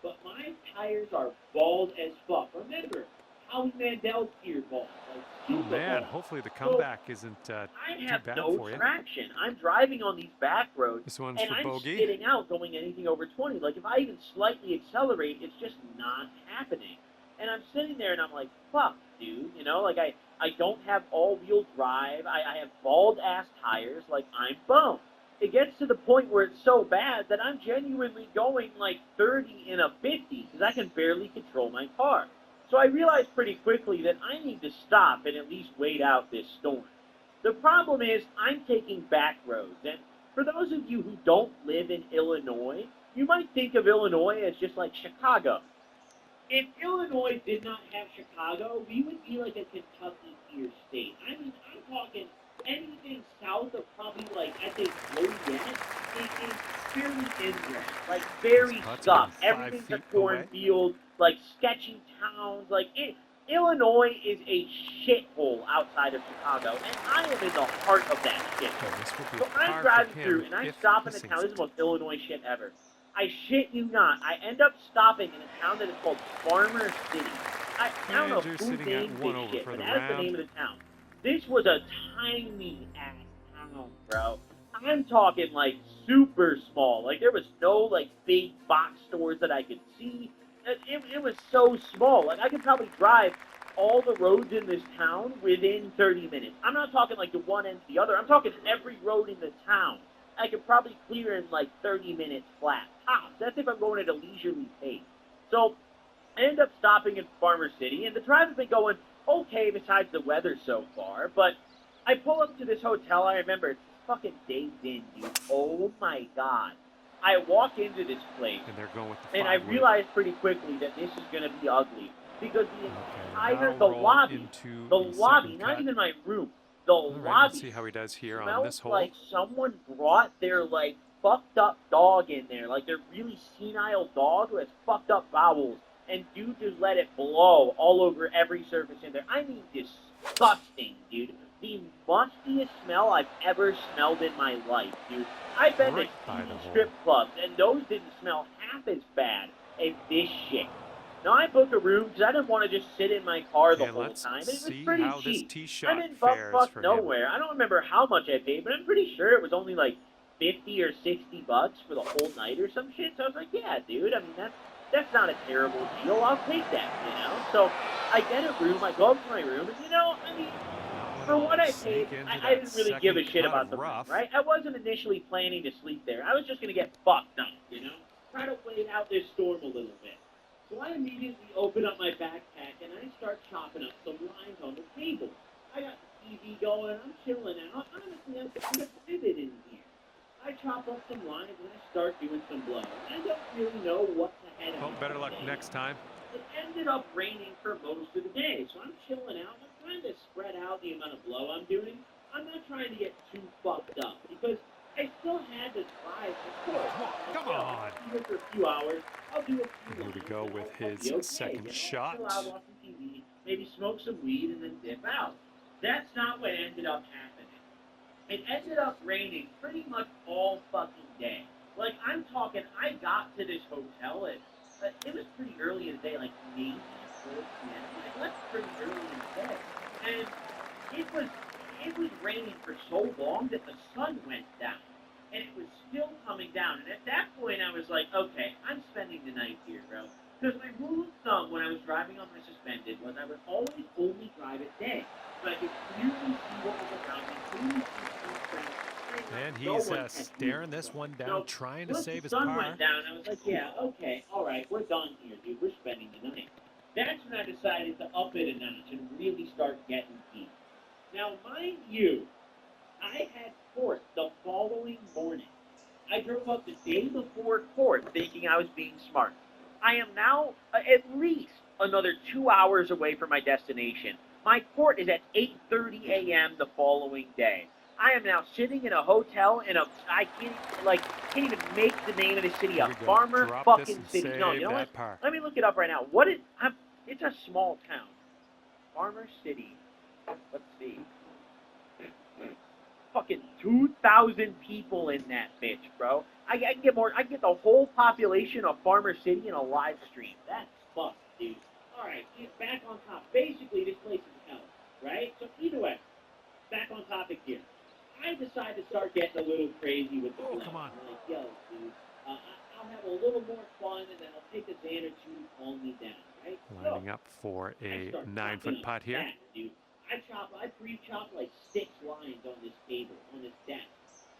But my tires are bald as fuck. Remember, Howie Mandel's gear bald. Like, Oh super man, bald. hopefully the comeback isn't I too have bad no for you. traction. I'm driving on these back roads, This one's and for I'm bogey. spitting out going anything over 20. Like, if I even slightly accelerate, it's just not happening. And I'm sitting there, and I'm like, fuck, dude. Like, I don't have all-wheel drive. I have bald-ass tires. Like, I'm boned. It gets to the point where it's so bad that I'm genuinely going, like, 30 in a 50 because I can barely control my car. So I realized pretty quickly that I need to stop and at least wait out this storm. The problem is I'm taking back roads, and for those of you who don't live in Illinois, you might think of Illinois as just like Chicago. If Illinois did not have Chicago, we would be like a Kentucky tier state. I mean, I'm talking anything south of probably like, I think, Joliet is fairly inland, like very scuffed. Everything's a cornfield, like sketchy towns. Like Illinois is a shithole outside of Chicago, and I am in the heart of that shithole. So I'm driving through, and I stop in a town. This is the most Illinois shit ever. I shit you not. I end up stopping in a town that is called Farmer City. I don't know who named this shit, but that is the name of the town. This was a tiny-ass town, bro. I'm talking, like, super small. Like, there was no, like, big box stores that I could see. It was so small. Like, I could probably drive all the roads in this town within 30 minutes. I'm not talking, like, the one end to the other. I'm talking every road in the town. I could probably clear in, like, 30 minutes flat. Tops. That's if I'm going at a leisurely pace. So, I end up stopping in Farmer City, and the drive has been going okay besides the weather so far, but I pull up to this hotel. I remember it's fucking Days Inn, dude. Oh my god. I walk into this place, and they're going with the and I realized pretty quickly that this is going to be ugly because the lobby, not even my room, the lobby. Let's see how he does here smells on this hole. like someone brought their like fucked up dog in there, like their really senile dog who has fucked up bowels. And dude just let it blow all over every surface in there. I mean, disgusting, dude. The mustiest smell I've ever smelled in my life, dude. I've been to strip clubs, and those didn't smell half as bad as this shit. Now, I booked a room because I didn't want to just sit in my car the whole time. And it was pretty cheap. I'm in fuck nowhere. I don't remember how much I paid, but I'm pretty sure it was only like 50 or 60 bucks for the whole night or some shit. So I was like, yeah, dude. I mean, that's not a terrible deal. I'll take that. So I get a room. I go up to my room, and I mean, for what I paid, I didn't really give a shit about the room, right? I wasn't initially planning to sleep there. I was just going to get fucked up, Try to wait out this storm a little bit. So I immediately open up my backpack, and I start chopping up some lines on the table. I got the TV going. I'm chilling out. Honestly, I'm going to pivot in here. I chop up some lines, and I start doing some blow. I don't really know what the ahead of Well, me. better luck next time. It ended up raining for most of the day, so I'm chilling out. I'm trying to spread out the amount of blow I'm doing. I'm not trying to get too fucked up because I still had to drive the course. Come on. I'll be here for a few hours. I'll do a few Here we lines, go and with I'll his be okay. second I'll shot. chill out, watch some TV, maybe smoke some weed, and then dip out. That's not what ended up happening. It ended up raining pretty much all fucking day. Like, I'm talking, I got to this hotel at, it was pretty early in the day, like maybe 4 p.m. I left pretty early in the day. And it was raining for so long that the sun went down. And it was still coming down. And at that point, I was like, okay, I'm spending the night here, bro. Because my rule of thumb when I was driving on my suspended was I would always only drive at day. So I could clearly see what was around me, clearly see street traffic. And he's staring this one down, trying to save his sun par. went down, I was like, yeah, okay, all right, we're done here, dude. We're spending the night. That's when I decided to up it a notch and really start getting deep. Now, mind you, I had court the following morning. I drove up the day before court thinking I was being smart. I am now at least another 2 hours away from my destination. My court is at 8:30 a.m. the following day. I am now sitting in a hotel in I can't even make the name of the city up. Farmer fucking City. No, you know what? Let me look it up right now. It's a small town. Farmer City. Let's see. Fucking 2,000 people in that bitch, bro. I can get the whole population of Farmer City in a live stream. That's fucked, dude. Alright, back on top. Basically, this place is hell, right? So either way, back on topic here. I decided to start getting a little crazy with the blow. Come on. I'm like, yo, dude, I'll have a little more fun, and then I'll take a Xan or two to calm me down, right? Lining up for a 9-foot putt here. Back, dude. I pre-chop like 6 lines on this table, on this desk,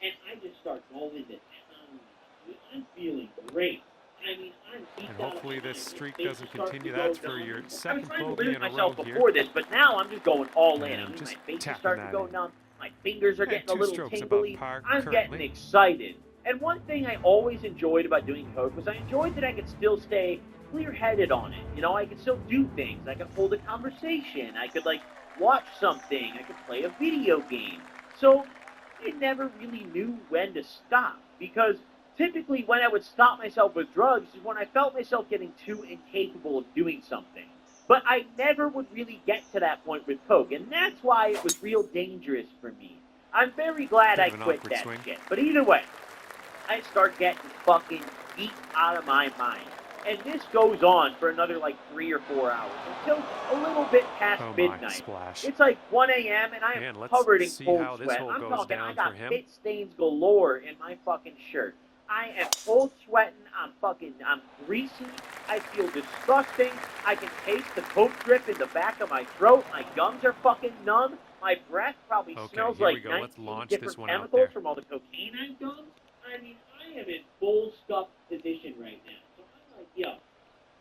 and I just start going to town. I'm feeling great. I mean, and hopefully this streak doesn't continue. That's for your second bogey in a row here. I was trying to limit myself before this, but now I'm just going all in. I mean, my face is starting to go numb. My fingers are getting a little tingly. I'm getting excited. And one thing I always enjoyed about doing coke was I enjoyed that I could still stay clear-headed on it. You know, I could still do things. I could hold a conversation. I could, watch something. I could play a video game. So I never really knew when to stop, because typically when I would stop myself with drugs is when I felt myself getting too incapable of doing something. But I never would really get to that point with coke, and that's why it was real dangerous for me. I'm very glad I quit that shit. But either way, I start getting fucking beat out of my mind. And this goes on for another 3 or 4 hours until a little bit past midnight. It's 1 a.m. and I am covered in cold sweat. I'm talking, I got pit stains galore in my fucking shirt. I am cold sweating. I'm greasy. I feel disgusting. I can taste the coke drip in the back of my throat. My gums are fucking numb. My breath probably smells like 19 different chemicals from all the cocaine I've done. I mean, I am in full stuffed position right now. So I'm like, yo,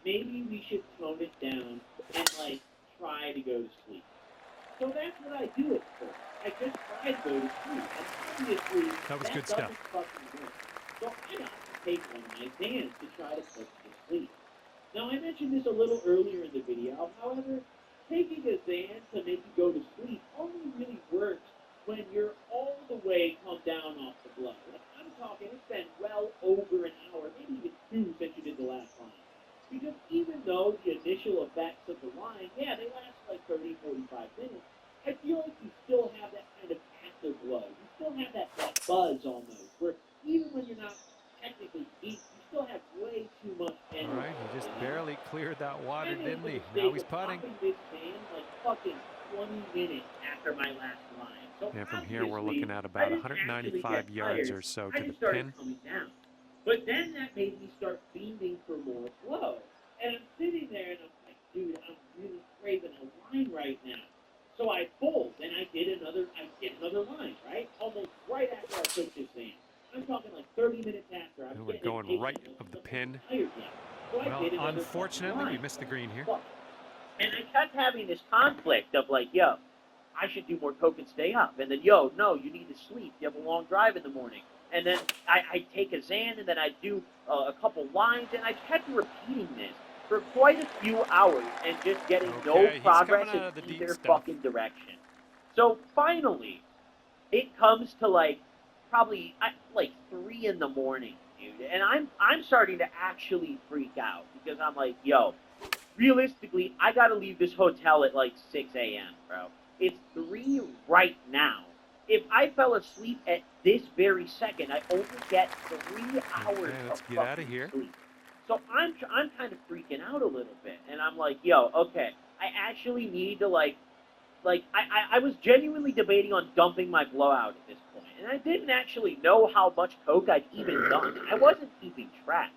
maybe we should tone it down and try to go to sleep. So that's what I do it for. I just try to go to sleep. And obviously, that was good stuff. Fucking work. So I got to take one of my Xans to try to put to sleep. Now, I mentioned this a little earlier in the video. However, taking a Xan to make you go to sleep only really works when you're all the way come down off the blow. I'm talking, it's been well over an hour, maybe even 2 since you did the last line. Because even though the initial effects of the line, yeah, they last 30, 45 minutes, I feel like you still have that kind of afterglow. You still have that buzz almost, where even when you're not technically deep, you still have way too much energy. All right, he just barely cleared that water, didn't he? Now he's putting. This Xan, fucking 20 minutes after my last line. So and from here, we're looking at about 195 yards or so to the pin. But then that made me start fiending for more flow. And I'm sitting there and I'm like, dude, I'm really craving a line right now. So I pulled and I did another line, right? Almost right after I took this Xan. I'm talking 30 minutes after. And we're going right of the pin. So well, unfortunately, we missed the green here. And I kept having this conflict of yo, I should do more coke and stay up. And then, yo, no, you need to sleep. You have a long drive in the morning. and then I take a Xan, and then I do a couple lines, and I kept repeating this for quite a few hours and just getting no progress in either fucking direction. So finally, it comes to probably 3 in the morning, dude, and I'm starting to actually freak out because I'm like, yo, realistically, I gotta leave this hotel at 6 a.m., bro. It's 3 right now. If I fell asleep at this very second, I only get 3 hours of fucking sleep. So I'm kind of freaking out a little bit, and I'm like, yo, okay, I actually need to I was genuinely debating on dumping my blowout at this point, and I didn't actually know how much coke I'd even done. I wasn't keeping track.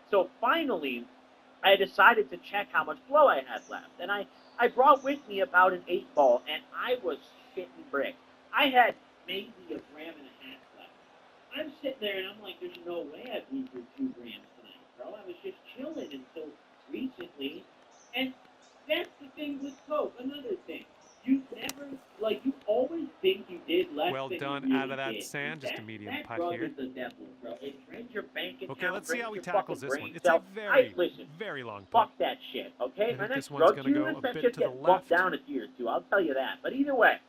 So finally, I decided to check how much blow I had left, and I brought with me about an 8-ball, and I was shitting bricks. I had maybe 1.5 grams left. I'm sitting there, and I'm like, there's no way I'd blew through 2 grams tonight, bro. I was just chilling until recently, and that's the thing with coke. Another thing. You never, you always think you did less well than done you really out of that did. sand, just a medium putt drug here. Is the devil, bro. It drains your bank account. Okay, let's see how he tackles this one. It's a very long putt. Fuck that shit, okay? My next this one's drug going to go use, a that bit shit to the gets left. bumped down a tier or two, I'll tell you that. But either way,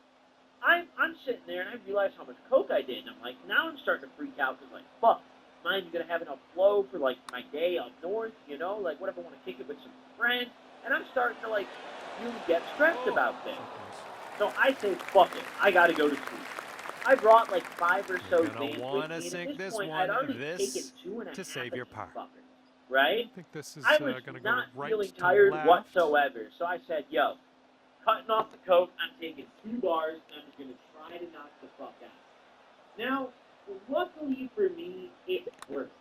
I'm sitting there and I realize how much coke I did, and I'm like, now I'm starting to freak out because, fuck, am I going to have enough flow for, my day up north, what if I want to kick it with some friends? And I'm starting to, really get stressed about this. So I say, fuck it, I gotta go to sleep. I brought 5 or so days with me, and at this point, I'd already taken 2.5 to save your power. Right? I think this is I was going to not go right feeling to tired left. whatsoever, so I said, yo, cutting off the coke, I'm taking 2 bars, and I'm just gonna try to knock the fuck out. Now, luckily for me, it worked.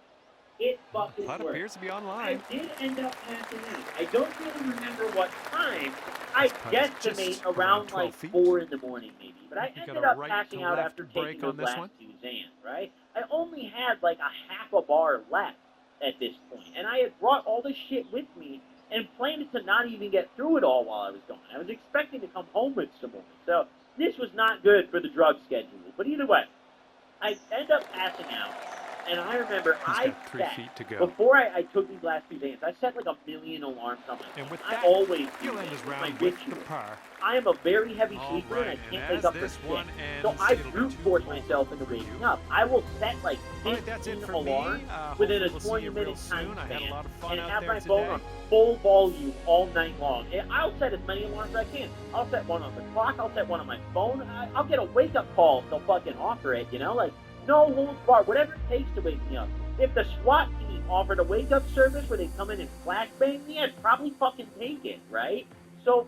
It fucking worked. Appears to be online. I did end up passing out. I don't really remember what time. I guesstimate around 4 in the morning maybe. But I ended up passing out after taking those last 2 Xans, right? I only had a half a bar left at this point. And I had brought all this shit with me and planned to not even get through it all while I was gone. I was expecting to come home with some more. So this was not good for the drug schedule. But either way, I end up passing out. And I remember I set, before I took these last 2 Xans, I set 1 million alarms on my phone. And with I that, always do end this. his round my with ritual. the par. I am a very heavy sleeper, Right, and I can't and wake up for this shit. one So I ends, brute force myself into waking up. I will set 15 alarms within a 20-minute time span, and have my phone on full volume all night long. And I'll set as many alarms as I can. I'll set one on the clock. I'll set one on my phone. I'll get a wake-up call if they'll fucking offer it, no holds barred, whatever it takes to wake me up. If the SWAT team offered a wake-up service where they come in and flashbang me, I'd probably fucking take it, right? So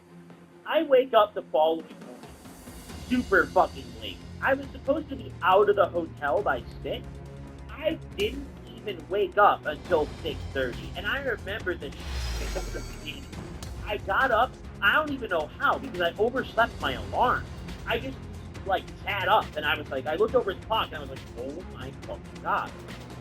I wake up the following morning, super fucking late. I was supposed to be out of the hotel by 6. I didn't even wake up until 6:30, and I remember this shit from the beginning. I got up, I don't even know how, because I overslept my alarm. I just sat up, and I was I looked over at the clock, and I was oh my fucking god.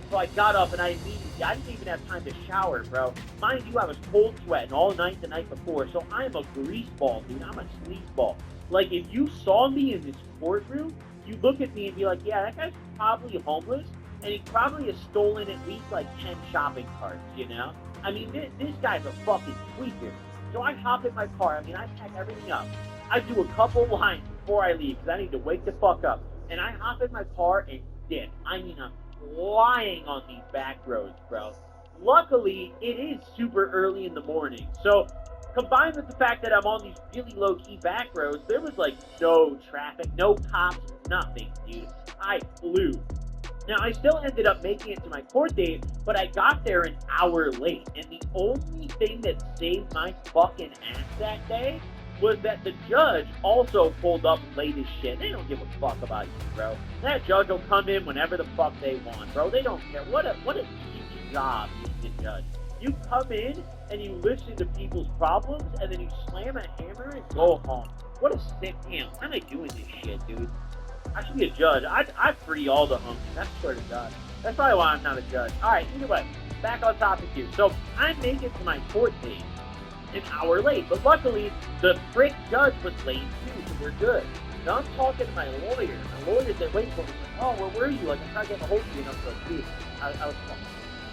So I got up, and I didn't even have time to shower, bro. Mind you, I was cold sweating all night the night before, so I'm a greaseball, dude. I'm a sleazeball. If you saw me in this courtroom, you look at me and be like, yeah, that guy's probably homeless, and he probably has stolen at least 10 shopping carts, I mean, this guy's a fucking tweaker. So I hop in my car, I pack everything up. I do a couple lines before I leave, because I need to wake the fuck up. And I hop in my car and dip. I'm flying on these back roads, bro. Luckily, it is super early in the morning. So, combined with the fact that I'm on these really low-key back roads, there was, no traffic, no cops, nothing, dude. I flew. Now, I still ended up making it to my court date, but I got there an hour late. And the only thing that saved my fucking ass that day was that the judge also pulled up late as shit. They don't give a fuck about you, bro. That judge will come in whenever the fuck they want, bro. They don't care. What a easy job being a judge. You come in and you listen to people's problems, and then you slam a hammer and go home. What a sick damn. Why am I doing this shit, dude? I should be a judge. I'd free all the homies. I swear to God. That's probably why I'm not a judge. Alright, either way. Back on topic here. So, I make it to my court date an hour late, but luckily the prick judge was late too, so we're good. Now I'm talking to my lawyer. My lawyer said, wait for me. Like, oh, where were you? Like, I'm trying to get a hold of you. And I was like, dude, I was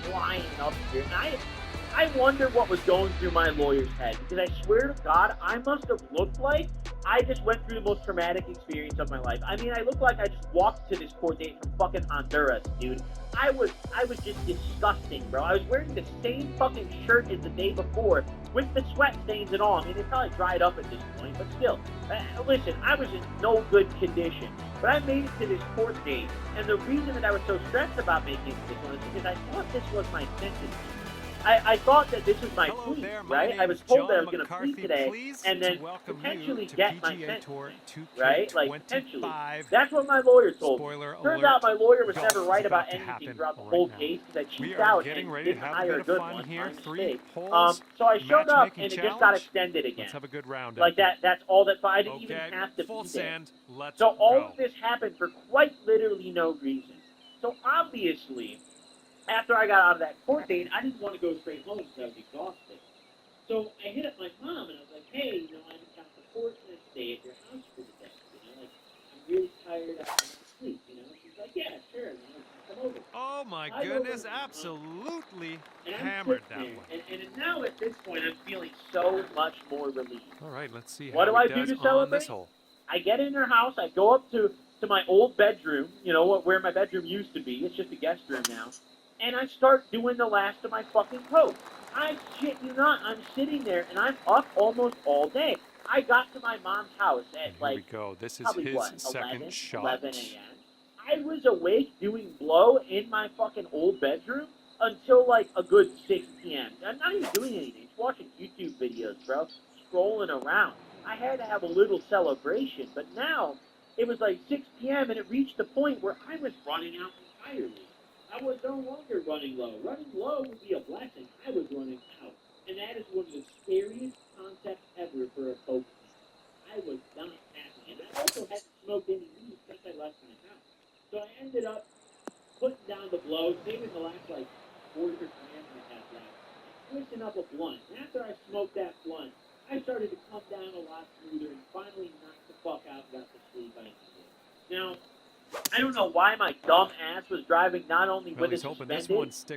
flying up here. And I wonder what was going through my lawyer's head. Because I swear to God, I must have looked like I just went through the most traumatic experience of my life. I mean, I looked like I just walked to this court date from fucking Honduras, dude. I was just disgusting, bro. I was wearing the same fucking shirt as the day before with the sweat stains and all. I mean, it probably dried up at this point, but still. Listen, I was in no good condition. But I made it to this court date, and the reason that I was so stressed about making it to this one is because I thought this was my sentence. I thought that this was my plea, right? I was told that I was going to plead today and then potentially get my sentence, right? Like, potentially. That's what my lawyer told me. Turns out my lawyer was never right about anything throughout the whole case because I cheaped out and didn't hire a good one, my mistake. So I showed up and it just got extended again. Let's have a good round. Like, that's all that, I didn't even have to be there. So all of this happened for quite literally no reason. So obviously, after I got out of that court date, I didn't want to go straight home because I was exhausted. So I hit up my mom and I was like, hey, I'm in town for court and I stay at your house for the day. Like, I'm really tired, I want to sleep, She's like, yeah, sure, come over. Oh my goodness, absolutely hammered that one. And now at this point, I'm feeling so much more relieved. All right, let's see what how do I do to celebrate? I get in her house, I go up to my old bedroom, where my bedroom used to be. It's just a guest room now. And I start doing the last of my fucking coke. I shit you not, I'm sitting there and I'm up almost all day. I got to my mom's house at here we go. This is his second shot. 11 a.m. I was awake doing blow in my fucking old bedroom until like a good 6 p.m. I'm not even doing anything. Just watching YouTube videos, bro. Scrolling around. I had to have a little celebration, but now it was like 6 p.m. and it reached the point where I was running out entirely. I was no longer running low. Running low would be a blessing. I was running out. And that is one of the scariest concepts ever for a coke. I was not happy. And I also hadn't smoked any weed since I left my house. So I ended up putting down the blow, saving the last, 4 grams I had left, and switching up a blunt. And after I smoked that blunt, I started to come down a lot smoother and finally knocked the fuck out and got to sleep I needed. Now, I don't know why my dumb ass was driving not only with a suspended,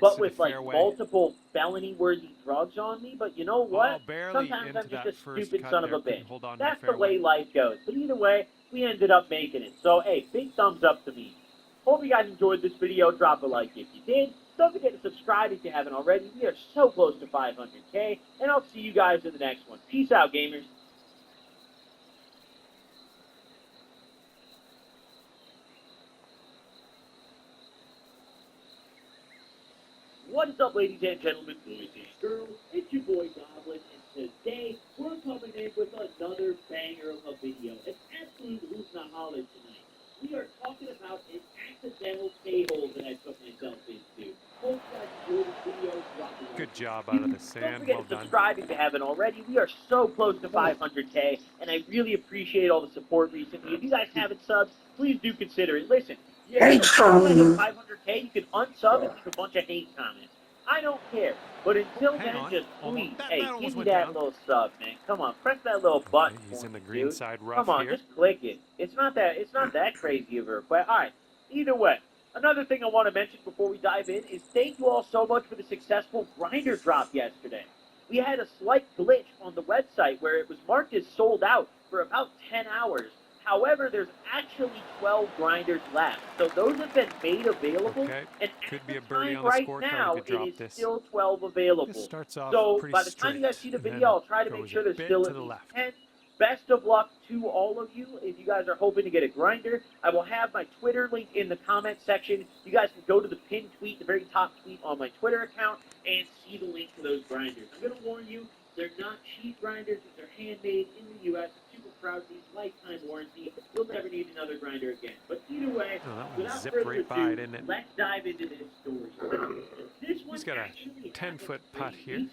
but with multiple felony-worthy drugs on me. But you know what? Sometimes I'm just a stupid son of a bitch. That's the way life goes. But either way, we ended up making it. So, hey, big thumbs up to me. Hope you guys enjoyed this video. Drop a like if you did. Don't forget to subscribe if you haven't already. We are so close to 500K. And I'll see you guys in the next one. Peace out, gamers. What is up, ladies and gentlemen, boys and girls? It's your boy Goblin, and today we're coming in with another banger of a video. An absolute hoot-and-a-holler tonight. We are talking about an accidental K-hole that I put myself into. Hope you guys enjoyed this video. Good job out of the sand. Don't forget to subscribe if you haven't already. We are so close to 500K, and I really appreciate all the support recently. If you guys haven't subbed, please do consider it. Listen, if you're 500K, you can unsub and leave a bunch of hate comments. I don't care. But until then, just please, give me that little sub, man. Come on, press that little button. He's in the green side rough Come on, just click it. It's not that crazy of a request. All right. Either way, another thing I want to mention before we dive in is thank you all so much for the successful grinder drop yesterday. We had a slight glitch on the website where it was marked as sold out for about 10 hours. However, there's actually 12 grinders left. So those have been made available. Okay. And could be a birdie on the right scorecard. now, it is still 12 available. This starts off so pretty by the time you guys see the video, I'll try to make sure there's still at least 10. Best of luck to all of you. If you guys are hoping to get a grinder, I will have my Twitter link in the comment section. You guys can go to the pinned tweet, the very top tweet on my Twitter account, and see the link to those grinders. I'm going to warn you, they're not cheap grinders. They're handmade in the U.S. Super proud of these, lifetime warranty. You'll never need another grinder again. But either way, without further ado, let's dive into this story. He's got a 10-foot putt here.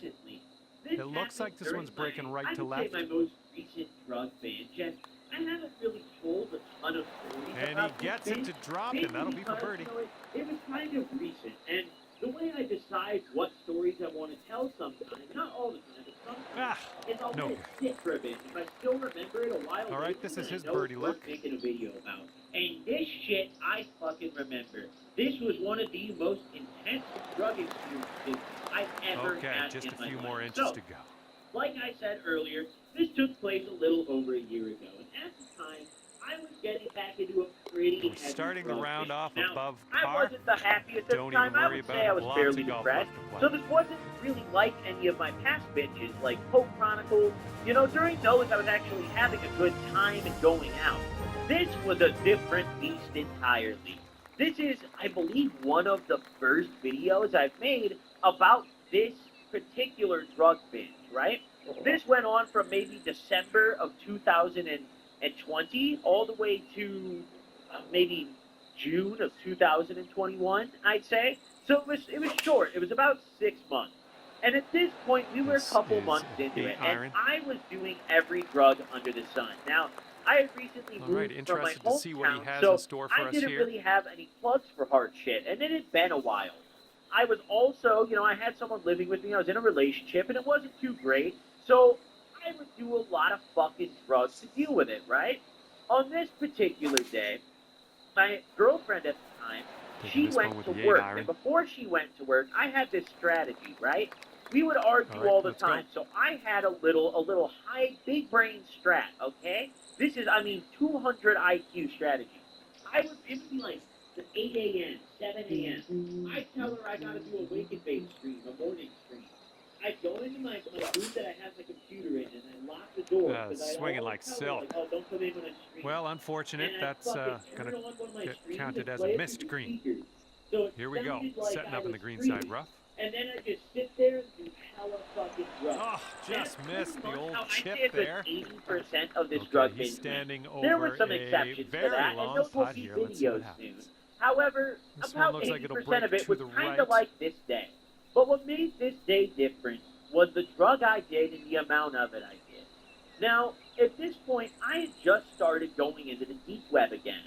It looks like this one's breaking right to left. My most recent drug ban, Jen. I haven't really told a ton of stories. And he gets it to drop, and that'll be for birdie. It was kind of recent, and the way I decide what stories I want to tell sometimes, not all the time, but Ah, It's all no this good. shit for a bit. If I still remember it a while All right, later, this is then his I know birdie it's worth look. making a video about. And this shit, I fucking remember. This was one of the most intense drug experiences I've ever Okay, had just in a my few life. more inches So, to go. like I said earlier, this took place a little over a year ago, and at the time, I was getting back into a pretty We're heavy starting the drug round binge. off Now, above I par. wasn't the happiest at Don't the time. even I worry would about say it. I was Lots fairly of golf depressed. left to play. So this wasn't really like any of my past binges, like Pope Chronicles. You know, during those, I was actually having a good time and going out. This was a different beast entirely. This is, I believe, one of the first videos I've made about this particular drug binge, right? This went on from maybe December of 2020 all the way to maybe June of 2021, I'd say. So it was short. It was about 6 months. And at this point, we were a This couple is months an into it, 8 and iron. I was doing every drug under the sun. Now, I had recently All right, moved from my interested to see what he hometown, has in so store for I us didn't here. really have any plugs for hard shit, and it had been a while. I was also, I had someone living with me. I was in a relationship, and it wasn't too great. So I would do a lot of fucking drugs to deal with it, right? On this particular day, my girlfriend at the time, Taking she this went one with to the 8 work. And iron. before she went to work, I had this strategy, right? We would argue All right, all the let's go. time. So I had a little high, big brain strat, okay? This is, 200 IQ strategy. It would be like the 8 a.m., 7 a.m. I tell her I gotta do a wake and bake stream, a morning stream. I go into my room that I have my computer in, and I lock the door because I Swinging always like tell her, silk. like, oh, don't come in when I stream. Well, unfortunate. And I That's fucking going turn to on one of my get streams counted and as a play it missed through the green. speakers. So it Here we go. sounded like Setting I up in was the green streaming. side rough. And then I just sit there and do hella fucking drugs. Oh, just missed the old I'd chip say a good there. 80% of this Okay, drug he's binge standing went. There were over some a exceptions to very that, and long those will putt see here. Let's see what videos soon. happens. However, This one about looks like it'll 80% break of it to was the kind right. of like this day. But what made this day different was the drug I did and the amount of it I did. Now, at this point, I had just started going into the deep web again.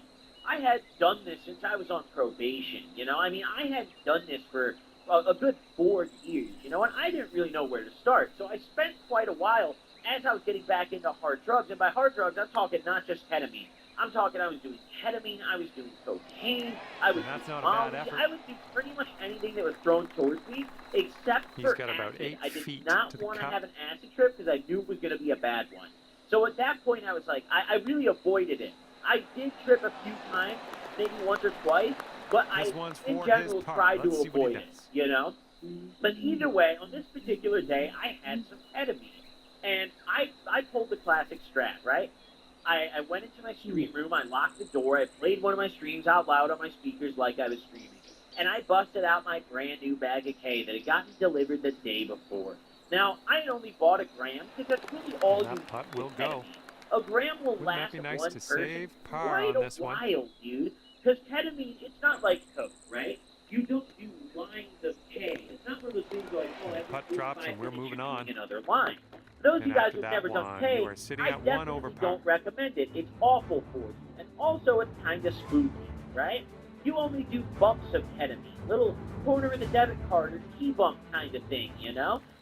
I had done this since I was on probation, I had done this for a good 4 years, and I didn't really know where to start. So I spent quite a while as I was getting back into hard drugs. And by hard drugs, I'm talking not just ketamine. I'm talking I was doing ketamine, I was doing cocaine, I was That's doing not a bad Molly, effort. I was doing pretty much anything that was thrown towards me except He's for got about acid. 8 I did feet not to the want to cup. have an acid trip because I knew it was going to be a bad one. So at that point, I was like, I really avoided it. I did trip a few times, maybe once or twice, but This I, one's in for general, his par. tried Let's to see what he avoid it, does. But either way, on this particular day, I had some ketamine. And I pulled the classic strat, right? I went into my stream room, I locked the door, I played one of my streams out loud on my speakers like I was streaming. And I busted out my brand new bag of K that had gotten delivered the day before. Now, I had only bought a gram because that's really all you That putt need will with go. ketamine. A gram will Wouldn't last that be nice one to person save par quite on a this one? while, dude. Because ketamine, it's not like coke, right? You don't do lines of K. It's not one of those things like, oh, every Putt 45 drops and we're minutes moving you're on. doing another line. For those of And you guys after who've that never done one, K, you are sitting I at 1 over definitely par. don't recommend it. It's awful for you. And also, it's kind of spooky, right? You only do bumps of ketamine, little corner in the debit card or key bump kind of thing,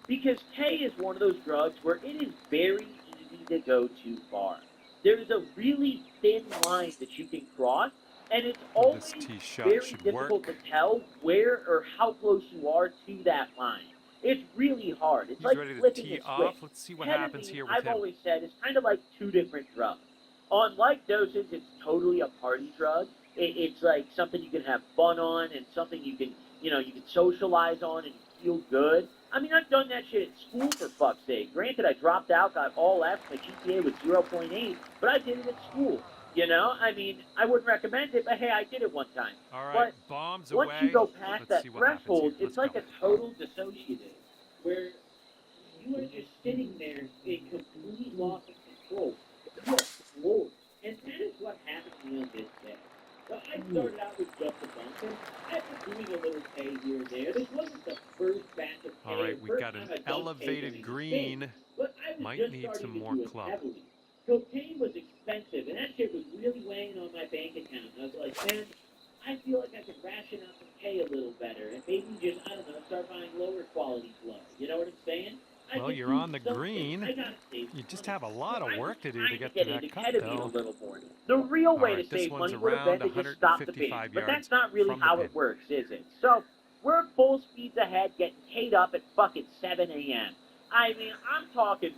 Because K is one of those drugs where it is very easy to go too far. There is a really thin line that you can cross, and it's Well, this always tee shot very should difficult work. to tell where or how close you are to that line. It's really hard. It's He's like ready to flipping tee a switch. off. Let's see what happens Ketamine, here with I've him. always said, is kind of like two different drugs. On like doses, it's totally a party drug. It's like something you can have fun on and something you can socialize on and feel good. I've done that shit at school for fuck's sake. Granted, I dropped out, got all F's, my GPA was 0.8, but I did it at school. I wouldn't recommend it, but hey, I did it one time. All right, But bombs once away. you go past Let's that see what happens here. threshold, Let's it's like go. a total dissociative, where you are just sitting there in complete loss of control. You are floored. And that is what happened to me on this day. So I started out with just a bunker. I've been doing a little K here and there. This wasn't the first batch of K. All right, we've got an elevated green. But I was Might just need starting some to more do it club. heavily. Cocaine was expensive, and that shit was really weighing on my bank account. I was like, man, I feel like I could ration out some K a little better, and maybe just, I don't know, start buying lower quality blood. You know what I'm saying? Well, you're on the green. You just have a lot of work to do to get to that cut, though. The real way right, to save this one's money would have been to around just stop the pace, 155 but that's yards not really from the how pin. it works, is it? So, we're full speeds ahead, getting teed up at fucking 7 a.m. I mean, I'm talking